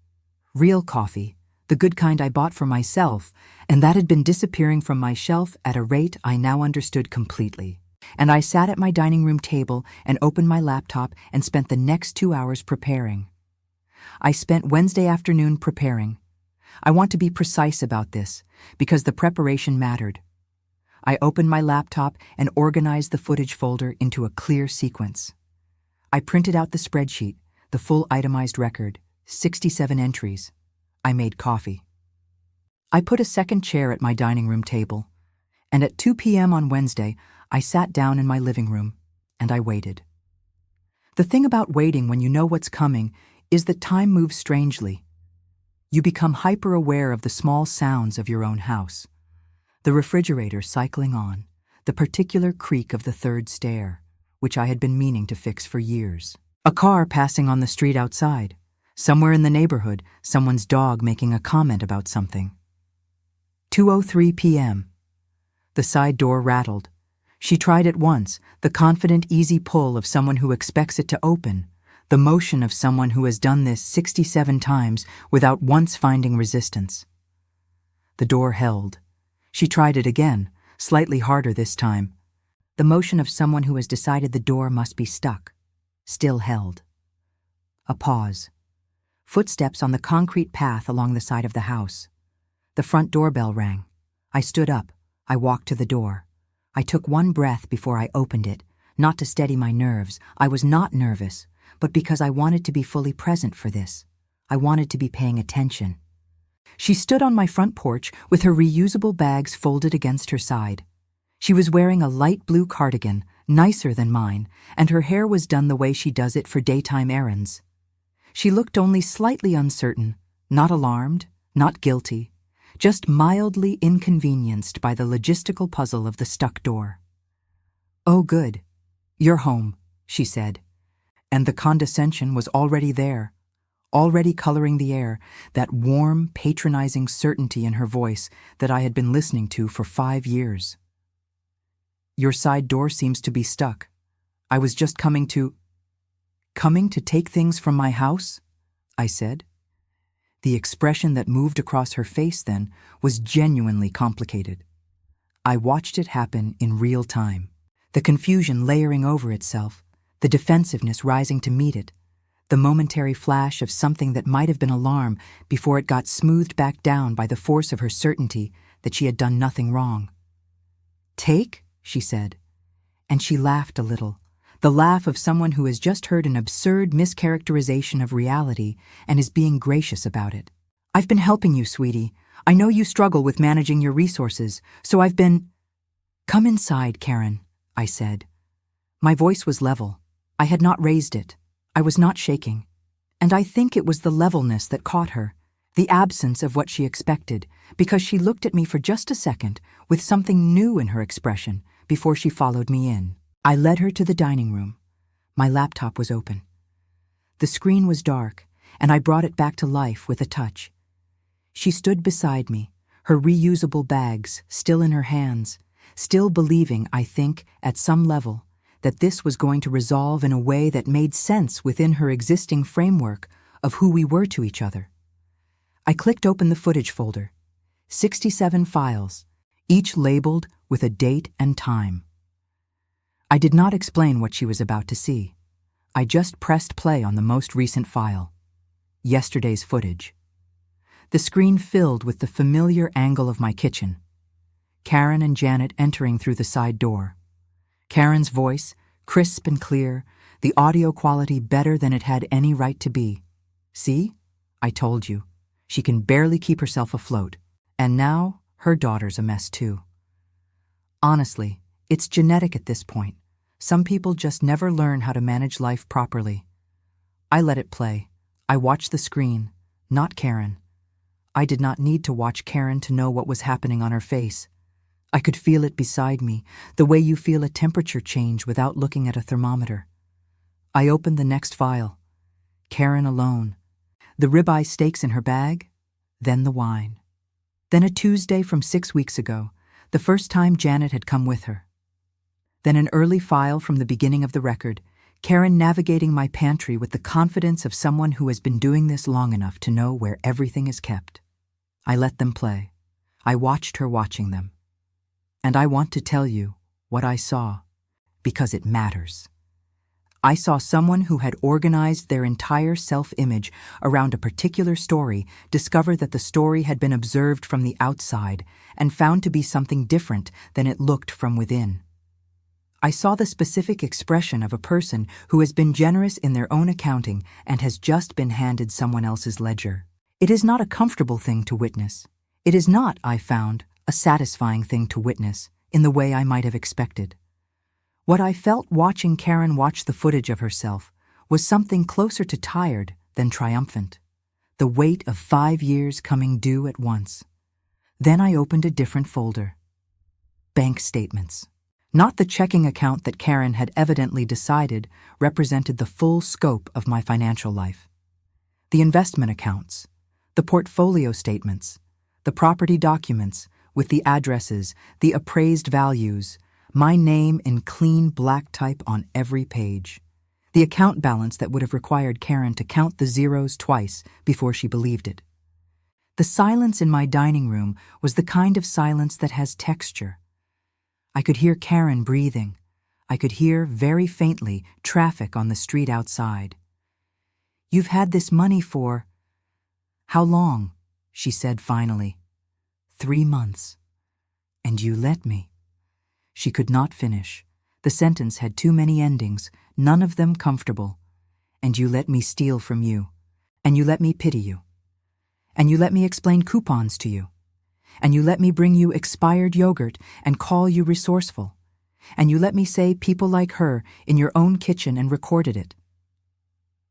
Real coffee, the good kind I bought for myself, and that had been disappearing from my shelf at a rate I now understood completely. And I sat at my dining room table and opened my laptop and spent the next 2 hours preparing. I spent Wednesday afternoon preparing. I want to be precise about this, because the preparation mattered. I opened my laptop and organized the footage folder into a clear sequence. I printed out the spreadsheet, the full itemized record, 67 entries. I made coffee. I put a second chair at my dining room table, and at 2 p.m. on Wednesday, I sat down in my living room, and I waited. The thing about waiting when you know what's coming is that time moves strangely. You become hyper-aware of the small sounds of your own house. The refrigerator cycling on, the particular creak of the third stair, which I had been meaning to fix for years. A car passing on the street outside. Somewhere in the neighborhood, someone's dog making a comment about something. 2:03 p.m. The side door rattled. She tried it once, the confident, easy pull of someone who expects it to open, the motion of someone who has done this 67 times without once finding resistance. The door held. She tried it again, slightly harder this time. The motion of someone who has decided the door must be stuck. Still held. A pause. Footsteps on the concrete path along the side of the house. The front doorbell rang. I stood up. I walked to the door. I took one breath before I opened it, not to steady my nerves. I was not nervous, but because I wanted to be fully present for this. I wanted to be paying attention. She stood on my front porch with her reusable bags folded against her side. She was wearing a light blue cardigan, nicer than mine, and her hair was done the way she does it for daytime errands. She looked only slightly uncertain, not alarmed, not guilty, just mildly inconvenienced by the logistical puzzle of the stuck door. "Oh, good. You're home," she said. And the condescension was already there, already coloring the air, that warm, patronizing certainty in her voice that I had been listening to for 5 years. "Your side door seems to be stuck. I was just coming to take things from my house?" I said. The expression that moved across her face then was genuinely complicated. I watched it happen in real time, the confusion layering over itself, the defensiveness rising to meet it, the momentary flash of something that might have been alarm before it got smoothed back down by the force of her certainty that she had done nothing wrong. "Take?" she said, and she laughed a little, the laugh of someone who has just heard an absurd mischaracterization of reality and is being gracious about it. "I've been helping you, sweetie. I know you struggle with managing your resources, so I've been—" "Come inside, Karen," I said. My voice was level. I had not raised it. I was not shaking. And I think it was the levelness that caught her, the absence of what she expected, because she looked at me for just a second with something new in her expression before she followed me in. I led her to the dining room. My laptop was open. The screen was dark, and I brought it back to life with a touch. She stood beside me, her reusable bags still in her hands, still believing, I think, at some level, that this was going to resolve in a way that made sense within her existing framework of who we were to each other. I clicked open the footage folder. 67 files, each labeled with a date and time. I did not explain what she was about to see. I just pressed play on the most recent file. Yesterday's footage. The screen filled with the familiar angle of my kitchen. Karen and Janet entering through the side door. Karen's voice, crisp and clear, the audio quality better than it had any right to be. See? I told you. She can barely keep herself afloat. And now, her daughter's a mess too. Honestly, it's genetic at this point. Some people just never learn how to manage life properly. I let it play. I watched the screen, not Karen. I did not need to watch Karen to know what was happening on her face. I could feel it beside me, the way you feel a temperature change without looking at a thermometer. I opened the next file. Karen alone. The ribeye steaks in her bag, then the wine. Then a Tuesday from 6 weeks ago, the first time Janet had come with her. Then an early file from the beginning of the record, Karen navigating my pantry with the confidence of someone who has been doing this long enough to know where everything is kept. I let them play. I watched her watching them. And I want to tell you what I saw, because it matters. I saw someone who had organized their entire self-image around a particular story discover that the story had been observed from the outside and found to be something different than it looked from within. I saw the specific expression of a person who has been generous in their own accounting and has just been handed someone else's ledger. It is not a comfortable thing to witness. It is not, I found, a satisfying thing to witness in the way I might have expected. What I felt watching Karen watch the footage of herself was something closer to tired than triumphant. The weight of 5 years coming due at once. Then I opened a different folder. Bank statements. Not the checking account that Karen had evidently decided represented the full scope of my financial life. The investment accounts, the portfolio statements, the property documents with the addresses, the appraised values, my name in clean black type on every page. The account balance that would have required Karen to count the zeros twice before she believed it. The silence in my dining room was the kind of silence that has texture. I could hear Karen breathing. I could hear, very faintly, traffic on the street outside. "You've had this money for—" "How long?" she said finally. 3 months. "And you let me." She could not finish. The sentence had too many endings, none of them comfortable. "And you let me steal from you. And you let me pity you. And you let me explain coupons to you. And you let me bring you expired yogurt and call you resourceful. And you let me say people like her in your own kitchen and recorded it."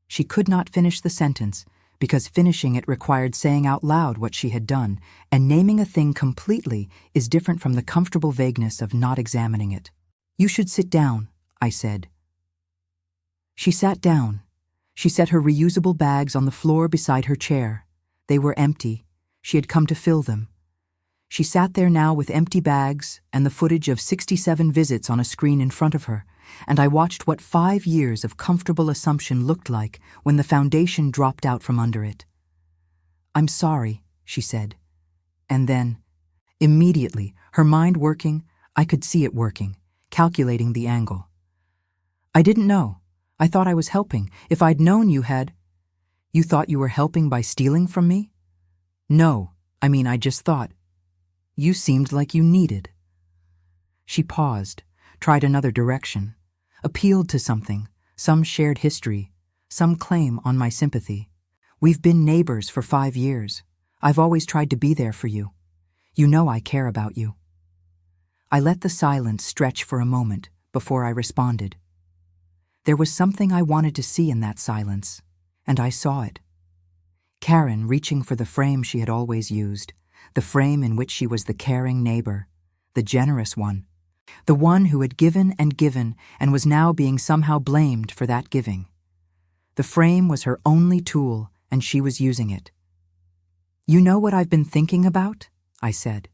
She could not finish the sentence because finishing it required saying out loud what she had done, and naming a thing completely is different from the comfortable vagueness of not examining it. "You should sit down," I said. She sat down. She set her reusable bags on the floor beside her chair. They were empty. She had come to fill them. She sat there now with empty bags and the footage of 67 visits on a screen in front of her, and I watched what 5 years of comfortable assumption looked like when the foundation dropped out from under it. "I'm sorry," she said. And then, immediately, her mind working, I could see it working, calculating the angle. "I didn't know. I thought I was helping. If I'd known you had—" "You thought you were helping by stealing from me?" "No, I just thought. You seemed like you needed." She paused, tried another direction, appealed to something, some shared history, some claim on my sympathy. "We've been neighbors for 5 years. I've always tried to be there for you. You know I care about you." I let the silence stretch for a moment before I responded. There was something I wanted to see in that silence, and I saw it. Karen reaching for the frame she had always used, the frame in which she was the caring neighbor, the generous one, the one who had given and was now being somehow blamed for that giving. The frame was her only tool, and she was using it. "You know what I've been thinking about?" I said.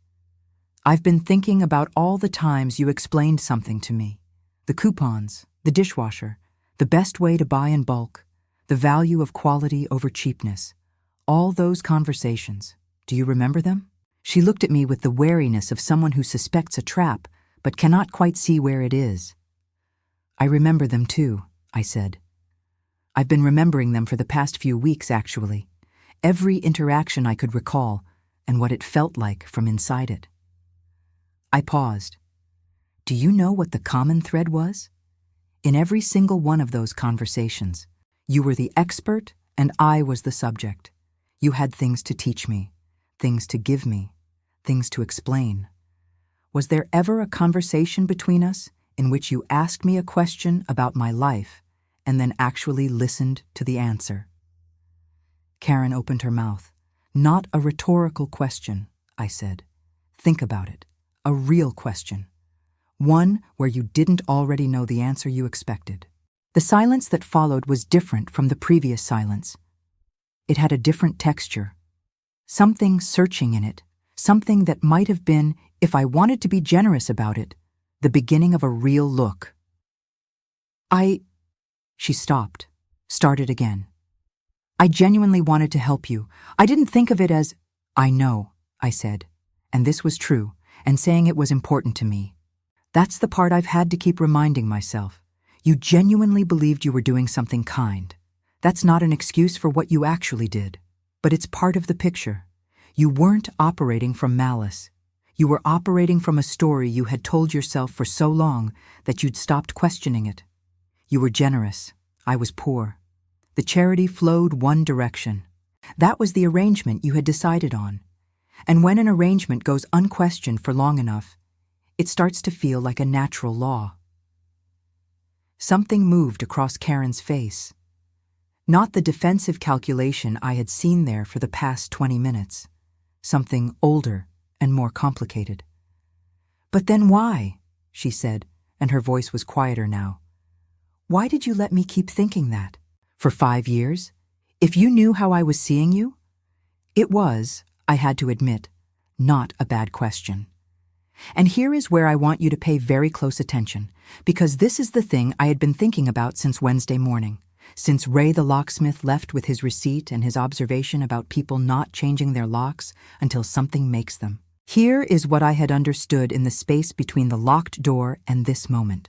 "I've been thinking about all the times you explained something to me. The coupons, the dishwasher, the best way to buy in bulk, the value of quality over cheapness. All those conversations. Do you remember them?" She looked at me with the wariness of someone who suspects a trap but cannot quite see where it is. "I remember them too," I said. "I've been remembering them for the past few weeks, actually. Every interaction I could recall and what it felt like from inside it." I paused. Do you know what the common thread was? In every single one of those conversations, you were the expert and I was the subject. You had things to teach me, things to give me, things to explain. Was there ever a conversation between us in which you asked me a question about my life and then actually listened to the answer? Karen opened her mouth. Not a rhetorical question, I said. Think about it. A real question. One where you didn't already know the answer you expected. The silence that followed was different from the previous silence. It had a different texture. Something searching in it. Something that might have been, if I wanted to be generous about it, the beginning of a real look. She stopped, started again. I genuinely wanted to help you. I didn't think of it as, I know, I said. And this was true, and saying it was important to me. That's the part I've had to keep reminding myself. You genuinely believed you were doing something kind. That's not an excuse for what you actually did, but it's part of the picture. You weren't operating from malice. You were operating from a story you had told yourself for so long that you'd stopped questioning it. You were generous. I was poor. The charity flowed one direction. That was the arrangement you had decided on. And when an arrangement goes unquestioned for long enough, it starts to feel like a natural law. Something moved across Karen's face. Not the defensive calculation I had seen there for the past 20 minutes. Something older and more complicated. But then why? She said, and her voice was quieter now. Why did you let me keep thinking that? For 5 years? If you knew how I was seeing you? It was, I had to admit, not a bad question. And here is where I want you to pay very close attention, because this is the thing I had been thinking about since Wednesday morning, since Ray the locksmith left with his receipt and his observation about people not changing their locks until something makes them. Here is what I had understood in the space between the locked door and this moment.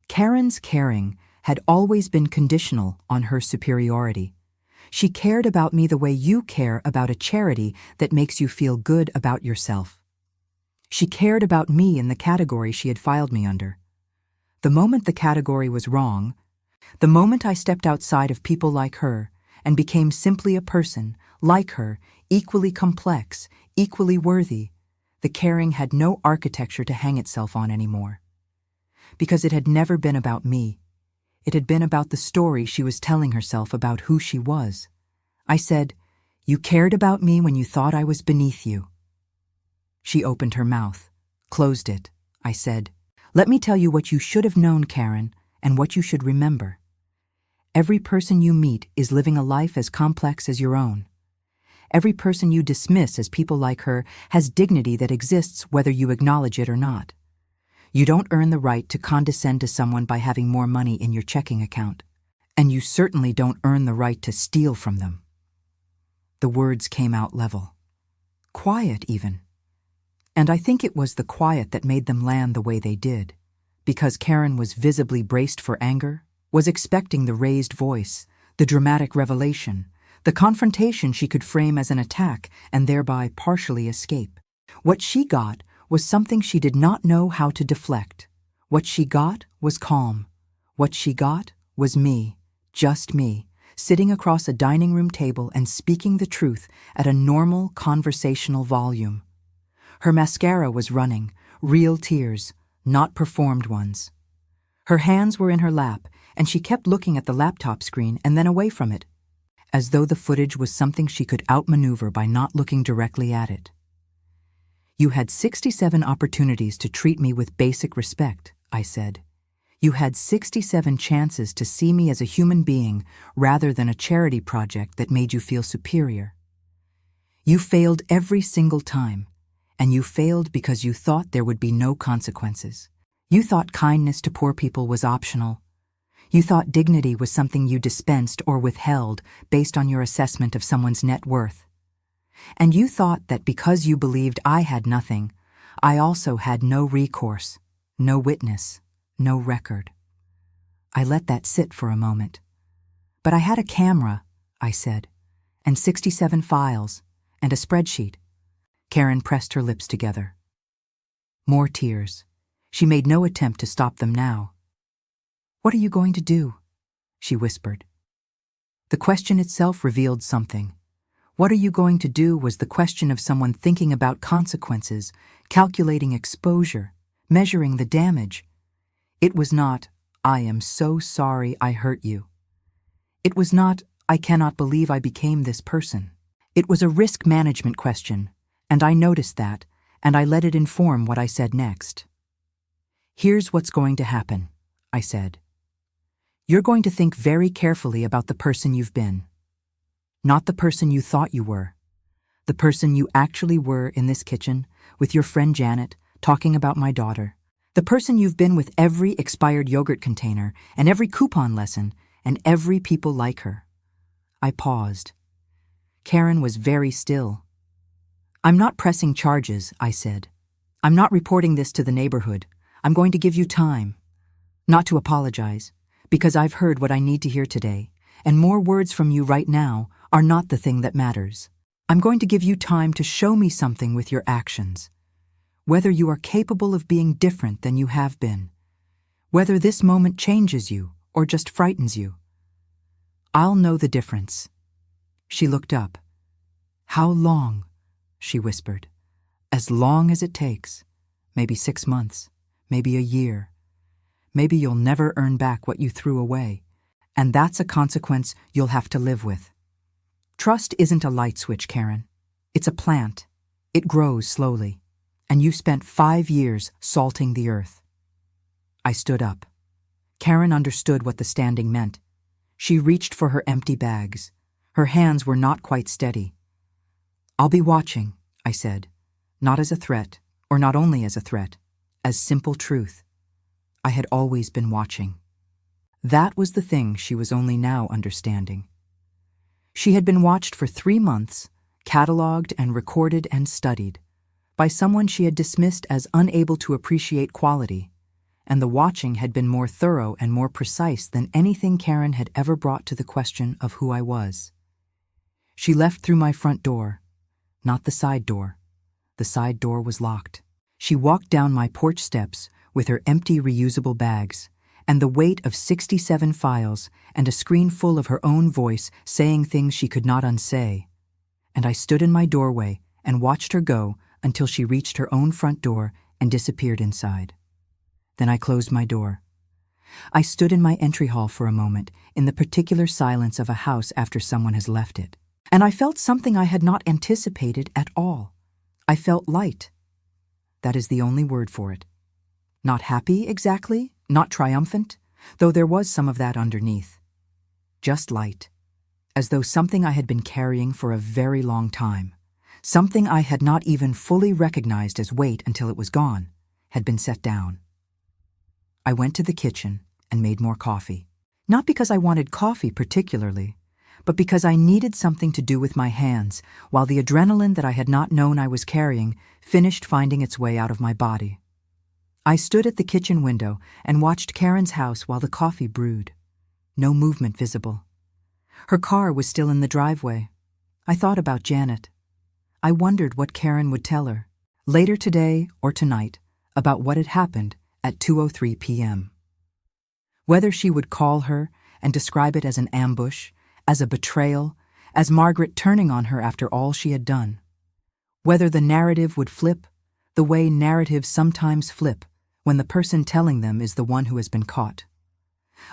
Karen's caring had always been conditional on her superiority. She cared about me the way you care about a charity that makes you feel good about yourself. She cared about me in the category she had filed me under. The moment the category was wrong, the moment I stepped outside of people like her and became simply a person, like her, equally complex, equally worthy, the caring had no architecture to hang itself on anymore. Because it had never been about me. It had been about the story she was telling herself about who she was. I said, "You cared about me when you thought I was beneath you." She opened her mouth, closed it. I said, "Let me tell you what you should have known, Karen, and what you should remember. Every person you meet is living a life as complex as your own. Every person you dismiss as people like her has dignity that exists whether you acknowledge it or not. You don't earn the right to condescend to someone by having more money in your checking account, and you certainly don't earn the right to steal from them." The words came out level. Quiet, even. And I think it was the quiet that made them land the way they did, because Karen was visibly braced for anger, was expecting the raised voice, the dramatic revelation, the confrontation she could frame as an attack and thereby partially escape. What she got was something she did not know how to deflect. What she got was calm. What she got was me, just me, sitting across a dining room table and speaking the truth at a normal conversational volume. Her mascara was running, real tears, not performed ones. Her hands were in her lap, and she kept looking at the laptop screen and then away from it, as though the footage was something she could outmaneuver by not looking directly at it. "You had 67 opportunities to treat me with basic respect," I said. "You had 67 chances to see me as a human being rather than a charity project that made you feel superior. You failed every single time, and you failed because you thought there would be no consequences. You thought kindness to poor people was optional. You thought dignity was something you dispensed or withheld based on your assessment of someone's net worth. And you thought that because you believed I had nothing, I also had no recourse, no witness, no record." I let that sit for a moment. "But I had a camera," I said, "and 67 files, and a spreadsheet." Karen pressed her lips together. More tears. She made no attempt to stop them now. "What are you going to do?" she whispered. The question itself revealed something. What are you going to do was the question of someone thinking about consequences, calculating exposure, measuring the damage. It was not, "I am so sorry I hurt you." It was not, "I cannot believe I became this person." It was a risk management question, and I noticed that, and I let it inform what I said next. "Here's what's going to happen," I said. "You're going to think very carefully about the person you've been. Not the person you thought you were. The person you actually were in this kitchen, with your friend Janet, talking about my daughter. The person you've been with every expired yogurt container, and every coupon lesson, and every people like her." I paused. Karen was very still. "I'm not pressing charges," I said. "I'm not reporting this to the neighborhood. I'm going to give you time. Not to apologize, because I've heard what I need to hear today, and more words from you right now are not the thing that matters. I'm going to give you time to show me something with your actions. Whether you are capable of being different than you have been. Whether this moment changes you or just frightens you. I'll know the difference." She looked up. "How long?" she whispered. "As long as it takes. Maybe 6 months. Maybe a year. Maybe you'll never earn back what you threw away, and that's a consequence you'll have to live with. Trust isn't a light switch, Karen. It's a plant. It grows slowly, and you spent 5 years salting the earth." I stood up. Karen understood what the standing meant. She reached for her empty bags. Her hands were not quite steady. "I'll be watching," I said, not as a threat, or not only as a threat, as simple truth. I had always been watching. That was the thing she was only now understanding. She had been watched for 3 months, catalogued and recorded and studied, by someone she had dismissed as unable to appreciate quality, and the watching had been more thorough and more precise than anything Karen had ever brought to the question of who I was. She left through my front door, not the side door. The side door was locked. She walked down my porch steps with her empty reusable bags, and the weight of 67 files and a screen full of her own voice saying things she could not unsay. And I stood in my doorway and watched her go until she reached her own front door and disappeared inside. Then I closed my door. I stood in my entry hall for a moment, in the particular silence of a house after someone has left it. And I felt something I had not anticipated at all. I felt light. That is the only word for it. Not happy, exactly, not triumphant, though there was some of that underneath. Just light, as though something I had been carrying for a very long time, something I had not even fully recognized as weight until it was gone, had been set down. I went to the kitchen and made more coffee. Not because I wanted coffee particularly, but because I needed something to do with my hands, while the adrenaline that I had not known I was carrying finished finding its way out of my body. I stood at the kitchen window and watched Karen's house while the coffee brewed. No movement visible. Her car was still in the driveway. I thought about Janet. I wondered what Karen would tell her, later today or tonight, about what had happened at 2:03 p.m. Whether she would call her and describe it as an ambush, as a betrayal, as Margaret turning on her after all she had done. Whether the narrative would flip, the way narratives sometimes flip when the person telling them is the one who has been caught.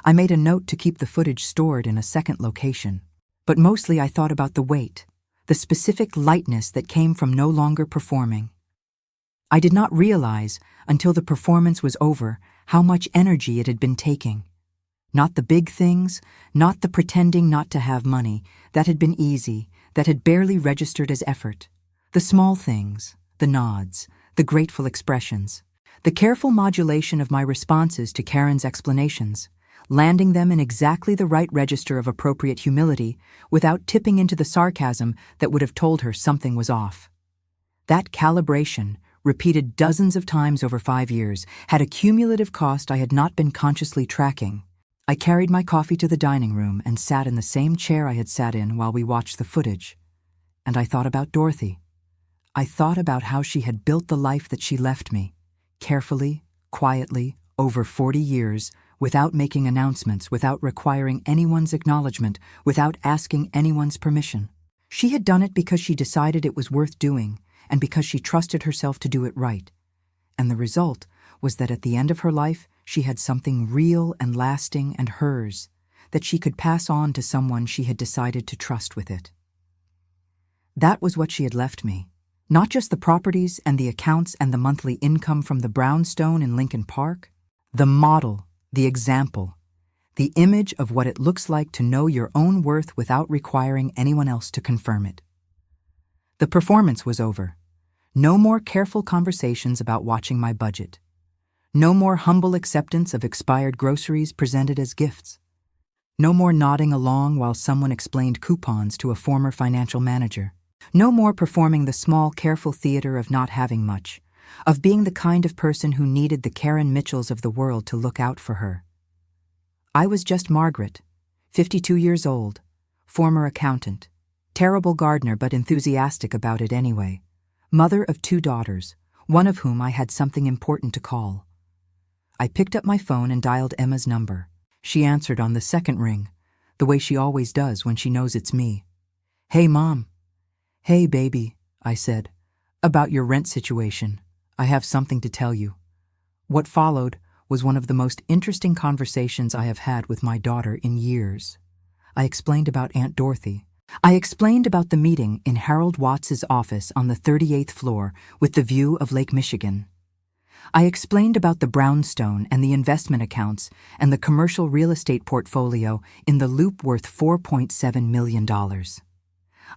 I made a note to keep the footage stored in a second location, but mostly I thought about the weight, the specific lightness that came from no longer performing. I did not realize, until the performance was over, how much energy it had been taking. Not the big things, not the pretending not to have money, that had been easy, that had barely registered as effort. The small things, the nods, the grateful expressions, the careful modulation of my responses to Karen's explanations, landing them in exactly the right register of appropriate humility without tipping into the sarcasm that would have told her something was off. That calibration, repeated dozens of times over 5 years, had a cumulative cost I had not been consciously tracking. I carried my coffee to the dining room and sat in the same chair I had sat in while we watched the footage. And I thought about Dorothy. I thought about how she had built the life that she left me, carefully, quietly, over 40 years, without making announcements, without requiring anyone's acknowledgement, without asking anyone's permission. She had done it because she decided it was worth doing, and because she trusted herself to do it right. And the result was that at the end of her life, she had something real and lasting and hers, that she could pass on to someone she had decided to trust with it. That was what she had left me. Not just the properties and the accounts and the monthly income from the brownstone in Lincoln Park. The model, the example, the image of what it looks like to know your own worth without requiring anyone else to confirm it. The performance was over. No more careful conversations about watching my budget. No more humble acceptance of expired groceries presented as gifts. No more nodding along while someone explained coupons to a former financial manager. No more performing the small, careful theater of not having much, of being the kind of person who needed the Karen Mitchells of the world to look out for her. I was just Margaret, 52 years old, former accountant, terrible gardener but enthusiastic about it anyway, mother of 2 daughters, one of whom I had something important to call. I picked up my phone and dialed Emma's number. She answered on the second ring, the way she always does when she knows it's me. "Hey, Mom." "Hey, baby," I said. "About your rent situation. I have something to tell you." What followed was one of the most interesting conversations I have had with my daughter in years. I explained about Aunt Dorothy. I explained about the meeting in Harold Watts's office on the 38th floor with the view of Lake Michigan. I explained about the brownstone and the investment accounts and the commercial real estate portfolio in the loop worth $4.7 million.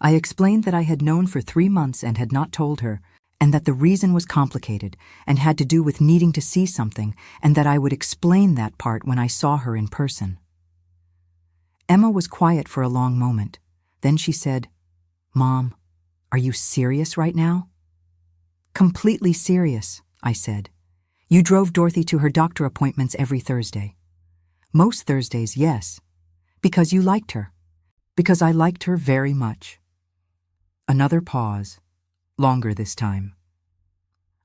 I explained that I had known for 3 months and had not told her, and that the reason was complicated and had to do with needing to see something, and that I would explain that part when I saw her in person. Emma was quiet for a long moment. Then she said, "Mom, are you serious right now?" "Completely serious," I said. "You drove Dorothy to her doctor appointments every Thursday." "Most Thursdays, yes. Because you liked her. Because I liked her very much." Another pause, longer this time.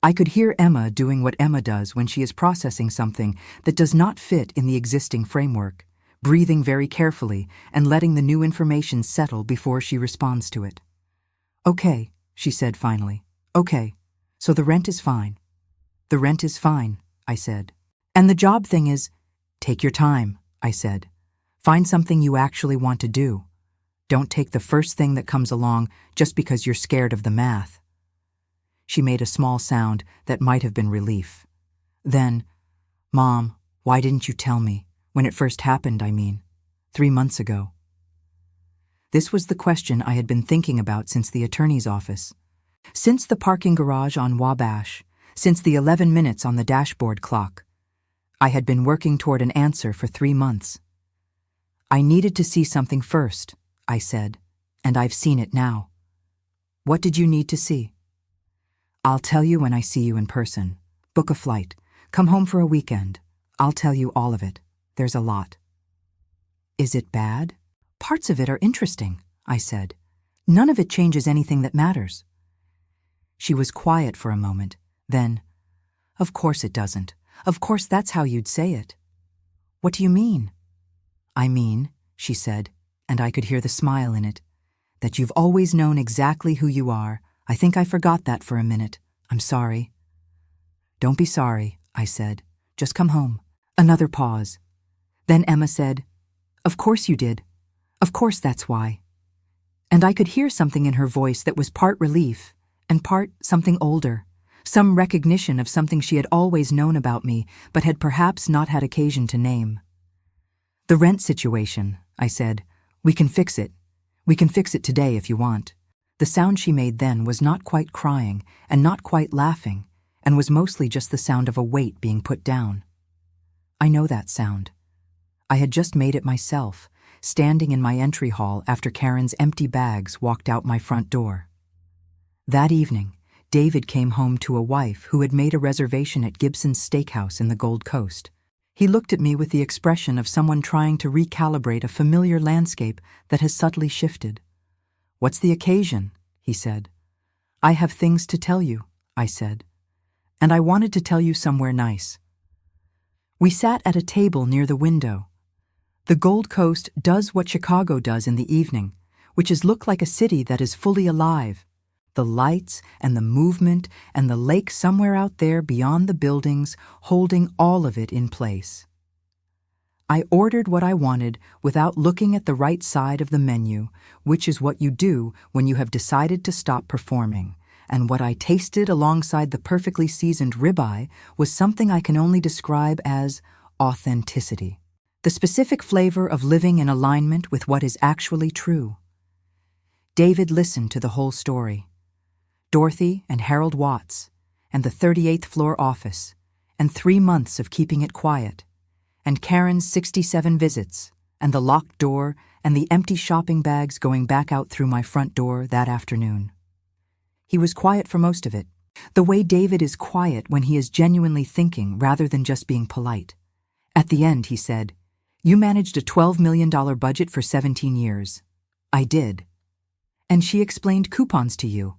I could hear Emma doing what Emma does when she is processing something that does not fit in the existing framework, breathing very carefully and letting the new information settle before she responds to it. "Okay," she said finally. "Okay, so the rent is fine." "The rent is fine," I said. "And the job thing is—" "Take your time," I said. "Find something you actually want to do. Don't take the first thing that comes along just because you're scared of the math." She made a small sound that might have been relief. Then, "Mom, why didn't you tell me? When it first happened, I mean. 3 months ago." This was the question I had been thinking about since the attorney's office. Since the parking garage on Wabash, since the 11 minutes on the dashboard clock. I had been working toward an answer for 3 months. "I needed to see something first," I said, "and I've seen it now." "What did you need to see?" "I'll tell you when I see you in person. Book a flight. Come home for a weekend. I'll tell you all of it. There's a lot." "Is it bad?" "Parts of it are interesting," I said. "None of it changes anything that matters." She was quiet for a moment. Then, "Of course it doesn't. Of course that's how you'd say it." "What do you mean?" "I mean," she said, and I could hear the smile in it, "that you've always known exactly who you are. I think I forgot that for a minute. I'm sorry." "Don't be sorry," I said. "Just come home." Another pause. Then Emma said, "Of course you did. Of course that's why." And I could hear something in her voice that was part relief and part something older, some recognition of something she had always known about me but had perhaps not had occasion to name. "The rent situation," I said. "We can fix it. We can fix it today if you want." The sound she made then was not quite crying and not quite laughing, and was mostly just the sound of a weight being put down. I know that sound. I had just made it myself, standing in my entry hall after Karen's empty bags walked out my front door. That evening, David came home to a wife who had made a reservation at Gibson's Steakhouse in the Gold Coast. He looked at me with the expression of someone trying to recalibrate a familiar landscape that has subtly shifted. "What's the occasion?" he said. "I have things to tell you," I said. "And I wanted to tell you somewhere nice. We sat at a table near the window. The Gold Coast does what Chicago does in the evening, which is look like a city that is fully alive. The lights and the movement and the lake somewhere out there beyond the buildings holding all of it in place. I ordered what I wanted without looking at the right side of the menu, which is what you do when you have decided to stop performing, and what I tasted alongside the perfectly seasoned ribeye was something I can only describe as authenticity, the specific flavor of living in alignment with what is actually true. David listened to the whole story. Dorothy and Harold Watts, and the 38th floor office, and 3 months of keeping it quiet, and Karen's 67 visits, and the locked door, and the empty shopping bags going back out through my front door that afternoon. He was quiet for most of it, the way David is quiet when he is genuinely thinking rather than just being polite. At the end, he said, "You managed a $12 million budget for 17 years. I did. And she explained coupons to you.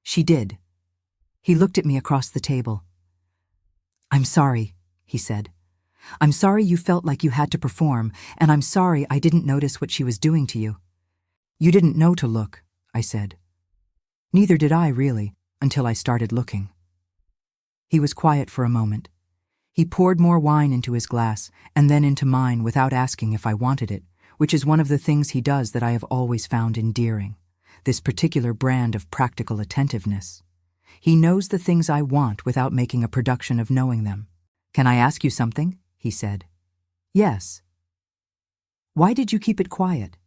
She did." He looked at me across the table. "I'm sorry," he said. "I'm sorry you felt like you had to perform, and I'm sorry I didn't notice what she was doing to you." "You didn't know to look," I said. "Neither did I, really, until I started looking." He was quiet for a moment. He poured more wine into his glass and then into mine without asking if I wanted it, which is one of the things he does that I have always found endearing, this particular brand of practical attentiveness. He knows the things I want without making a production of knowing them. "Can I ask you something?" he said. "Yes." "Why did you keep it quiet?"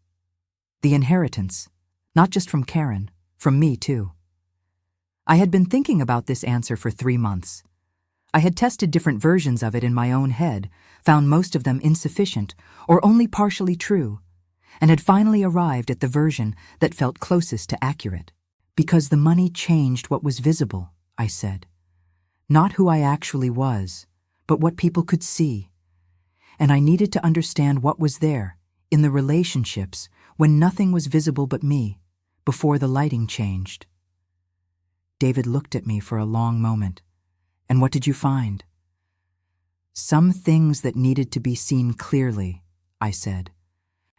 "The inheritance. Not just from Karen, from me too." I had been thinking about this answer for 3 months. I had tested different versions of it in my own head, found most of them insufficient or only partially true, and had finally arrived at the version that felt closest to accurate. "Because the money changed what was visible," I said. "Not who I actually was, but what people could see. And I needed to understand what was there, in the relationships, when nothing was visible but me, before the lighting changed." David looked at me for a long moment. "And what did you find?" "Some things that needed to be seen clearly," I said,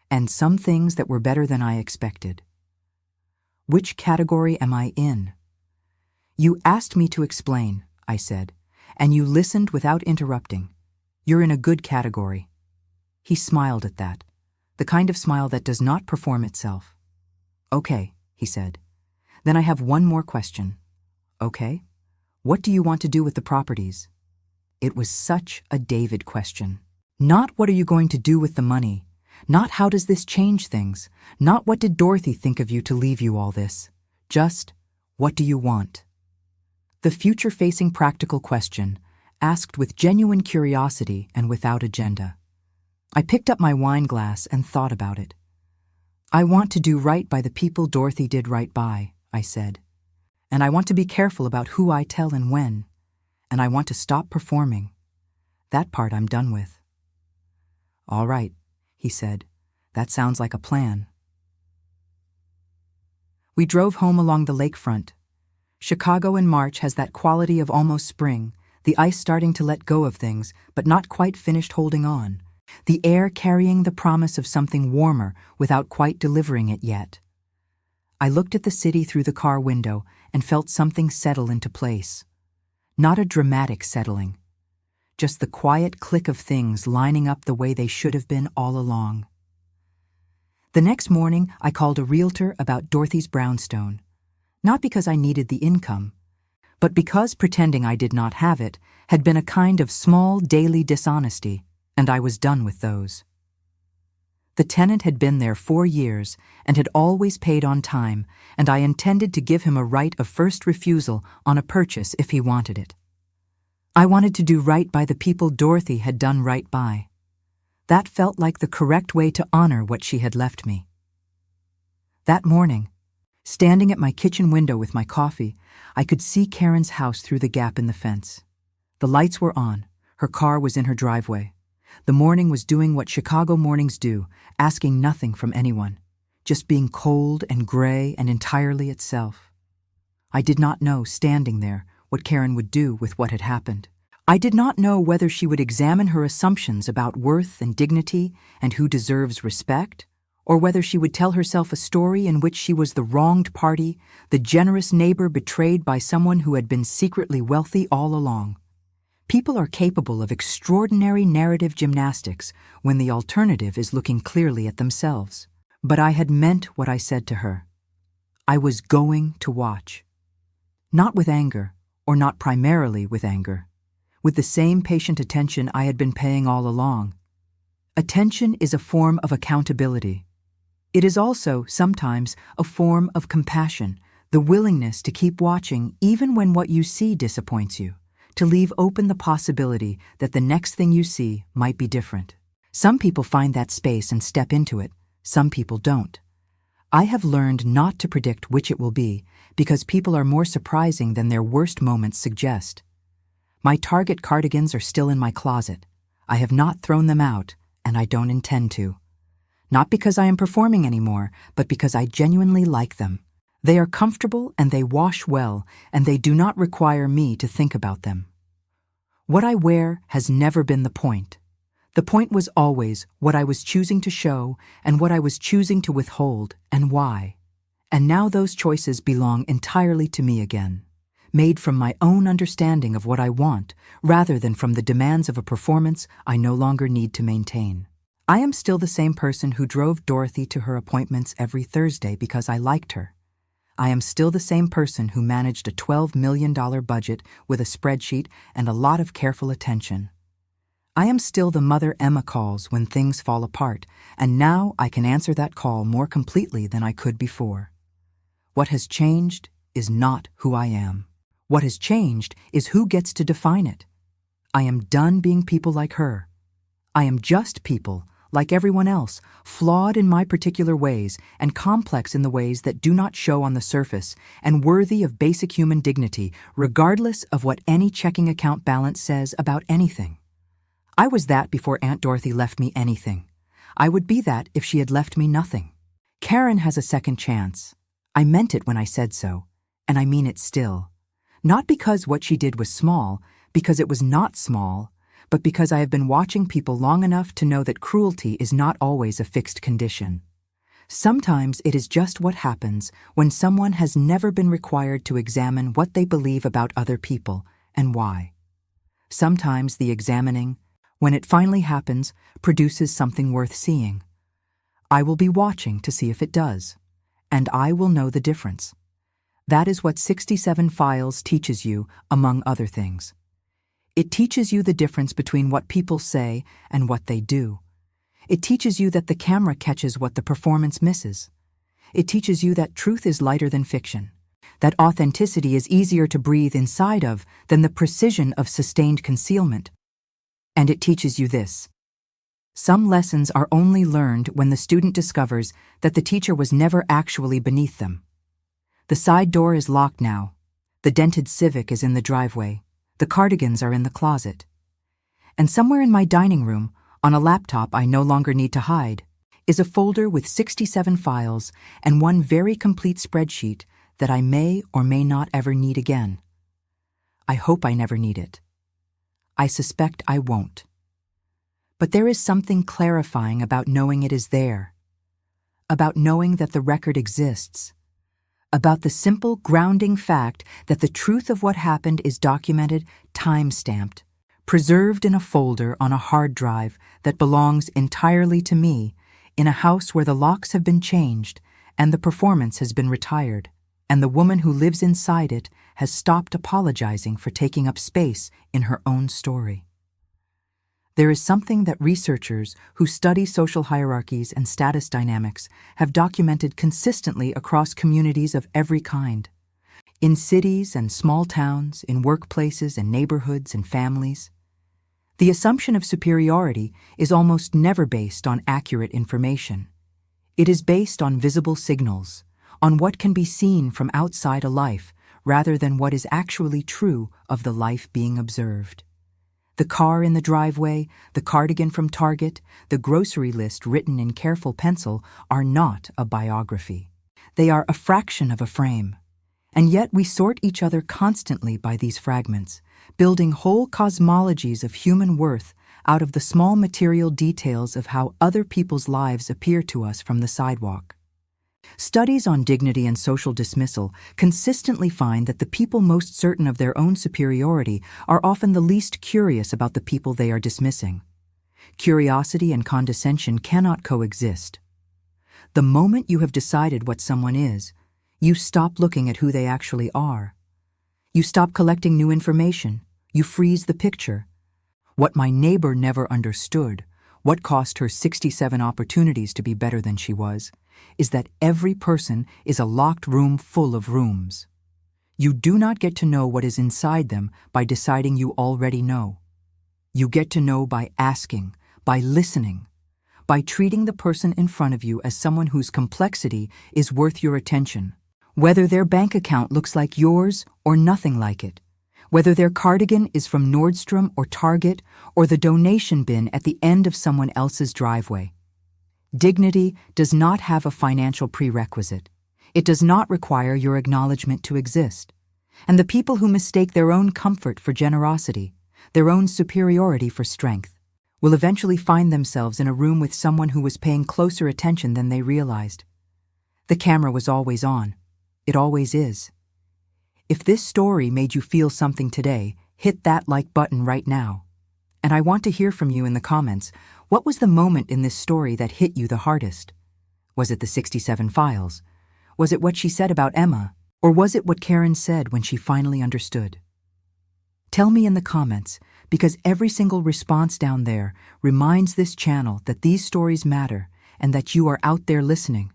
"and some things that were better than I expected." "Which category am I in?" "You asked me to explain," I said, "and you listened without interrupting. You're in a good category." He smiled at that, the kind of smile that does not perform itself. "Okay," he said. "Then I have one more question." "Okay. What do you want to do with the properties?" It was such a David question. Not what are you going to do with the money, not how does this change things, not what did Dorothy think of you to leave you all this, just what do you want? The future-facing practical question, asked with genuine curiosity and without agenda. I picked up my wine glass and thought about it. "I want to do right by the people Dorothy did right by," I said. "And I want to be careful about who I tell and when. And I want to stop performing. That part I'm done with." "All right," he said. "That sounds like a plan." We drove home along the lakefront. Chicago in March has that quality of almost spring, the ice starting to let go of things, but not quite finished holding on, the air carrying the promise of something warmer without quite delivering it yet. I looked at the city through the car window and felt something settle into place. Not a dramatic settling, just the quiet click of things lining up the way they should have been all along. The next morning, I called a realtor about Dorothy's brownstone, not because I needed the income, but because pretending I did not have it had been a kind of small daily dishonesty, and I was done with those. The tenant had been there 4 years and had always paid on time, and I intended to give him a right of first refusal on a purchase if he wanted it. I wanted to do right by the people Dorothy had done right by. That felt like the correct way to honor what she had left me. That morning, standing at my kitchen window with my coffee, I could see Karen's house through the gap in the fence. The lights were on. Her car was in her driveway. The morning was doing what Chicago mornings do, asking nothing from anyone, just being cold and gray and entirely itself. I did not know, standing there, what Karen would do with what had happened. I did not know whether she would examine her assumptions about worth and dignity and who deserves respect, or whether she would tell herself a story in which she was the wronged party, the generous neighbor betrayed by someone who had been secretly wealthy all along. People are capable of extraordinary narrative gymnastics when the alternative is looking clearly at themselves. But I had meant what I said to her. I was going to watch. Not with anger, or not primarily with anger. With the same patient attention I had been paying all along. Attention is a form of accountability. It is also, sometimes, a form of compassion, the willingness to keep watching even when what you see disappoints you, to leave open the possibility that the next thing you see might be different. Some people find that space and step into it, some people don't. I have learned not to predict which it will be, because people are more surprising than their worst moments suggest. My Target cardigans are still in my closet. I have not thrown them out, and I don't intend to. Not because I am performing anymore, but because I genuinely like them. They are comfortable and they wash well, and they do not require me to think about them. What I wear has never been the point. The point was always what I was choosing to show and what I was choosing to withhold and why. And now those choices belong entirely to me again, made from my own understanding of what I want rather than from the demands of a performance I no longer need to maintain. I am still the same person who drove Dorothy to her appointments every Thursday because I liked her. I am still the same person who managed a $12 million budget with a spreadsheet and a lot of careful attention. I am still the mother Emma calls when things fall apart, and now I can answer that call more completely than I could before. What has changed is not who I am. What has changed is who gets to define it. I am done being people like her. I am just people, like everyone else, flawed in my particular ways and complex in the ways that do not show on the surface, and worthy of basic human dignity, regardless of what any checking account balance says about anything. I was that before Aunt Dorothy left me anything. I would be that if she had left me nothing. Karen has a second chance. I meant it when I said so, and I mean it still. Not because what she did was small, because it was not small, but because I have been watching people long enough to know that cruelty is not always a fixed condition. Sometimes it is just what happens when someone has never been required to examine what they believe about other people and why. Sometimes the examining, when it finally happens, produces something worth seeing. I will be watching to see if it does, and I will know the difference. That is what 67 Files teaches you, among other things. It teaches you the difference between what people say and what they do. It teaches you that the camera catches what the performance misses. It teaches you that truth is lighter than fiction, that authenticity is easier to breathe inside of than the precision of sustained concealment. And it teaches you this. Some lessons are only learned when the student discovers that the teacher was never actually beneath them. The side door is locked now. The dented Civic is in the driveway. The cardigans are in the closet. And somewhere in my dining room, on a laptop I no longer need to hide, is a folder with 67 files and one very complete spreadsheet that I may or may not ever need again. I hope I never need it. I suspect I won't. But there is something clarifying about knowing it is there, about knowing that the record exists, about the simple grounding fact that the truth of what happened is documented, time-stamped, preserved in a folder on a hard drive that belongs entirely to me, in a house where the locks have been changed and the performance has been retired, and the woman who lives inside it has stopped apologizing for taking up space in her own story. There is something that researchers who study social hierarchies and status dynamics have documented consistently across communities of every kind. In cities and small towns, in workplaces and neighborhoods and families. The assumption of superiority is almost never based on accurate information. It is based on visible signals, on what can be seen from outside a life, rather than what is actually true of the life being observed. The car in the driveway, the cardigan from Target, the grocery list written in careful pencil are not a biography. They are a fraction of a frame. And yet we sort each other constantly by these fragments, building whole cosmologies of human worth out of the small material details of how other people's lives appear to us from the sidewalk. Studies on dignity and social dismissal consistently find that the people most certain of their own superiority are often the least curious about the people they are dismissing. Curiosity and condescension cannot coexist. The moment you have decided what someone is, you stop looking at who they actually are. You stop collecting new information. You freeze the picture. What my neighbor never understood, what cost her 67 opportunities to be better than she was, is that every person is a locked room full of rooms. You do not get to know what is inside them by deciding you already know. You get to know by asking, by listening, by treating the person in front of you as someone whose complexity is worth your attention, whether their bank account looks like yours or nothing like it, whether their cardigan is from Nordstrom or Target or the donation bin at the end of someone else's driveway. Dignity does not have a financial prerequisite. It does not require your acknowledgement to exist. And the people who mistake their own comfort for generosity, their own superiority for strength, will eventually find themselves in a room with someone who was paying closer attention than they realized. The camera was always on. It always is. If this story made you feel something today, hit that like button right now. And I want to hear from you in the comments. What was the moment in this story that hit you the hardest? Was it the 67 files? Was it what she said about Emma? Or was it what Karen said when she finally understood? Tell me in the comments, because every single response down there reminds this channel that these stories matter and that you are out there listening.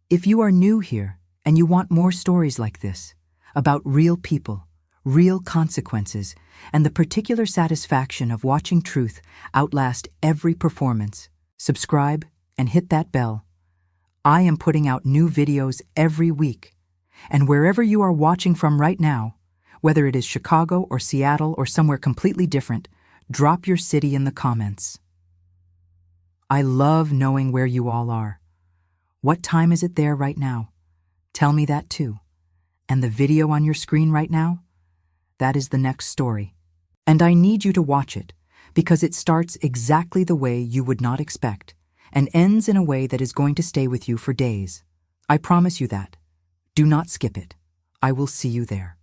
If you are new here and you want more stories like this, about real people, real consequences, and the particular satisfaction of watching truth outlast every performance, subscribe and hit that bell. I am putting out new videos every week, and wherever you are watching from right now, whether it is Chicago or Seattle or somewhere completely different, drop your city in the comments. I love knowing where you all are. What time is it there right now? Tell me that too. And the video on your screen right now? That is the next story. And I need you to watch it, because it starts exactly the way you would not expect, and ends in a way that is going to stay with you for days. I promise you that. Do not skip it. I will see you there.